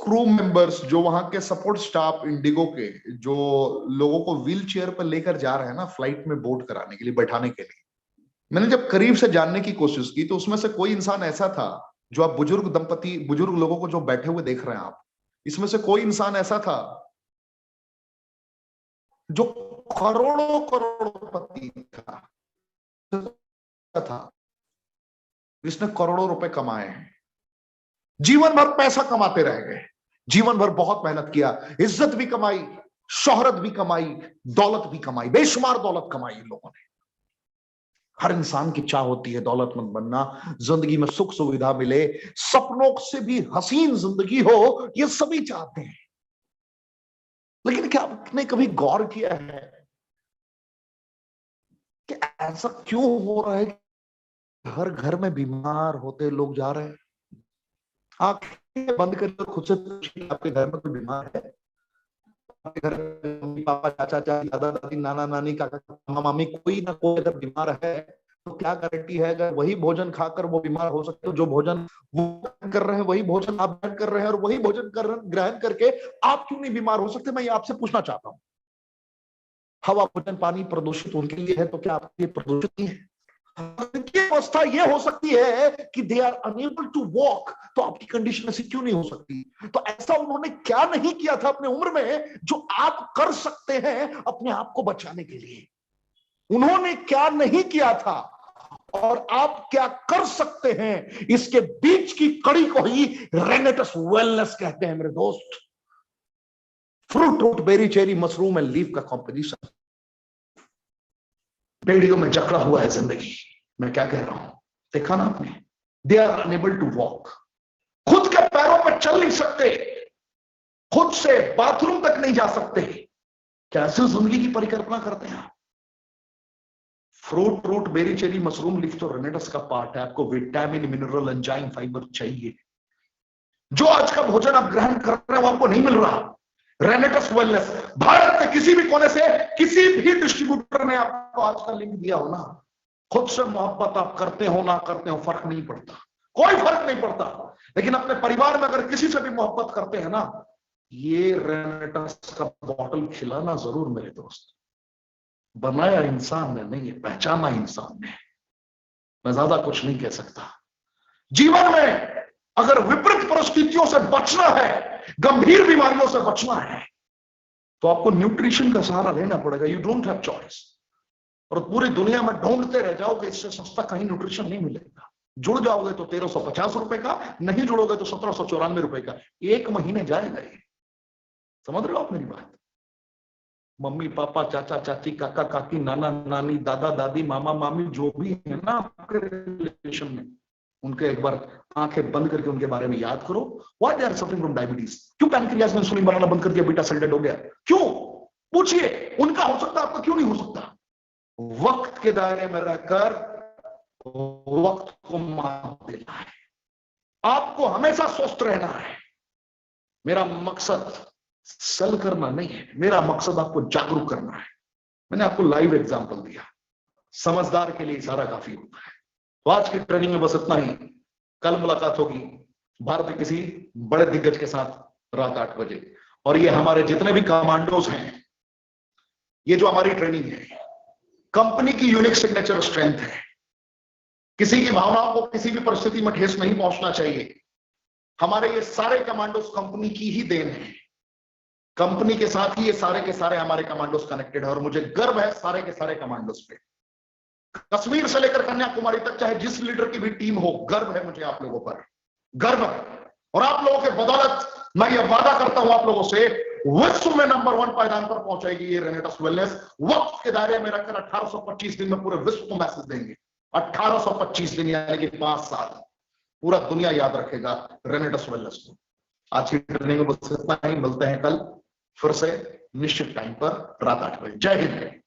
क्रू मेंबर्स, जो वहां के सपोर्ट स्टाफ इंडिगो के, जो लोगों को व्हील चेयर पर लेकर जा रहे हैं ना फ्लाइट में बोर्ड कराने के लिए, बैठाने के लिए, मैंने जब करीब से जानने की कोशिश की तो उसमें से कोई इंसान ऐसा था, जो आप बुजुर्ग दंपति, बुजुर्ग लोगों को जो बैठे हुए देख रहे हैं आप, इसमें से कोई इंसान ऐसा था जो करोड़ों करोड़पति था, जिसने करोड़ों रुपए कमाए हैं, जीवन भर पैसा कमाते रह गए, जीवन भर बहुत मेहनत किया, इज्जत भी कमाई, शोहरत भी कमाई, दौलत भी कमाई, बेशुमार दौलत कमाई इन लोगों ने। हर इंसान की चाह होती है दौलतमंद बनना, जिंदगी में सुख सुविधा मिले, सपनों से भी हसीन जिंदगी हो, ये सभी चाहते हैं। लेकिन क्या आपने कभी गौर किया है कि ऐसा क्यों हो रहा है कि हर घर में बीमार होते लोग जा रहे हैं? आंखें बंद करके खुद से पूछिए, आपके घर में कोई बीमार है? आपके घर में मम्मी पापा चाचा चाची दादा दादी नाना नानी काका मामा मामी कोई ना कोई अगर बीमार है तो क्या गारंटी है अगर वही भोजन खाकर वो बीमार हो सकते हो जो भोजन वो कर रहे हैं, वही भोजन आप ग्रहण कर रहे हैं, और वही भोजन ग्रहण करके आप क्यों नहीं बीमार हो सकते? मैं ये आपसे पूछना चाहता हूँ। हवा भोजन पानी प्रदूषित उनके लिए है, तो क्या आपके लिए प्रदूषित नहीं है? की अवस्था यह हो सकती है कि they are unable to walk, तो आपकी कंडीशन ऐसी क्यों नहीं हो सकती? तो ऐसा उन्होंने क्या नहीं किया था अपने उम्र में जो आप कर सकते हैं अपने आप को बचाने के लिए? उन्होंने क्या नहीं किया था और आप क्या कर सकते हैं, इसके बीच की कड़ी को ही रेनेटस वेलनेस कहते हैं मेरे दोस्त। Fruit, root, berry, cherry, mushroom and leaf का कॉम्पोजिशन। बेड़ियों में जकड़ा हुआ है जिंदगी। मैं क्या कह रहा हूं, देखा ना आपने? They are unable to walk, खुद के पैरों पर चल नहीं सकते, खुद से बाथरूम तक नहीं जा सकते। कैसे जिंदगी की परिकल्पना करते हैं? Fruit, root, berry, cherry, mushroom, leaf तो रेनेटस का पार्ट है। आपको विटामिन, मिनरल, एंजाइम, फाइबर चाहिए। जो आज का भोजन आप ग्रहण कर रहे हैं वो आपको नहीं मिल रहा। रेनेटस वेलनेस, भारत के किसी भी कोने से किसी भी डिस्ट्रीब्यूटर ने आपको आज का लिंक दिया हो ना, खुद से मोहब्बत आप करते हो ना करते हो फर्क नहीं पड़ता, कोई फर्क नहीं पड़ता। लेकिन अपने परिवार में अगर किसी से भी मोहब्बत करते हैं ना, ये रेनेटस का बॉटल खिलाना जरूर मेरे दोस्त। बनाया इंसान ने नहीं है, पहचाना इंसान ने। मैं ज्यादा कुछ नहीं कह सकता। जीवन में अगर विपरीत परिस्थितियों से बचना है, गंभीर बीमारियों से बचना है, तो आपको न्यूट्रिशन का सहारा लेना पड़ेगा। You don't have choice. और पूरी दुनिया में ढूंढते रह जाओगे, इससे सस्ता कहीं न्यूट्रिशन नहीं मिलेगा। जुड़ जाओगे तो 1350 रुपए का, नहीं जुड़ोगे तो 1794 रुपए का। एक महीने जाएगा ये। समझ रहे हो आप मेरी बात? मम्मी पापा, चाचा चाची, काका काकी, नाना नानी, दादा दादी, मामा मामी, जो भी है ना आपके रिलेशन में, उनके एक बार आंखें बंद करके उनके बारे में याद करो। Why they are suffering from diabetes? क्यों पैनक्रियाज में इंसुलिन बनाना बंद कर दिया, बीटा सेल डेड हो गया? क्यों? पूछिए। उनका हो सकता, आपका क्यों नहीं हो सकता? वक्त के दायरे में रहकर वक्त को मात देना है। आपको हमेशा स्वस्थ रहना है। मेरा मकसद सल करना नहीं है, मेरा मकसद आपको जागरूक करना है। मैंने आपको लाइव एग्जांपल दिया। समझदार के लिए इशारा काफी होता है। तो आज की ट्रेनिंग में बस इतना ही। कल मुलाकात होगी भारत के किसी बड़े दिग्गज के साथ रात 8 बजे। और ये हमारे जितने भी कमांडोज हैं, ये जो हमारी ट्रेनिंग है, कंपनी की यूनिक सिग्नेचर स्ट्रेंथ है। किसी की भावनाओं को किसी भी परिस्थिति में ठेस नहीं पहुंचना चाहिए। हमारे ये सारे कमांडोज कंपनी की ही देन है। कंपनी के साथ ही ये सारे के सारे हमारे कमांडोज कनेक्टेड है। और मुझे गर्व है सारे के सारे कमांडोज पे। कश्मीर से लेकर कन्याकुमारी तक चाहे जिस लीडर की भी टीम हो, गर्व है मुझे आप लोगों पर, गर्व है। और आप लोगों के बदौलत मैं ये वादा करता हूं आप लोगों से, विश्व में नंबर 1 पायदान पर पहुंचेगी ये रेनेटस वेलनेस। वक्त के दायरे में रखकर 1825 दिन में पूरे विश्व को मैसेज देंगे। 1825 दिन यानी कि 5 साल पूरा दुनिया याद रखेगा रेनेटस वेलनेस को। आज की ट्रेनिंग में बस इतना ही। मिलते हैं कल फिर से निश्चित टाइम पर रात 8 बजे। जय हिंद।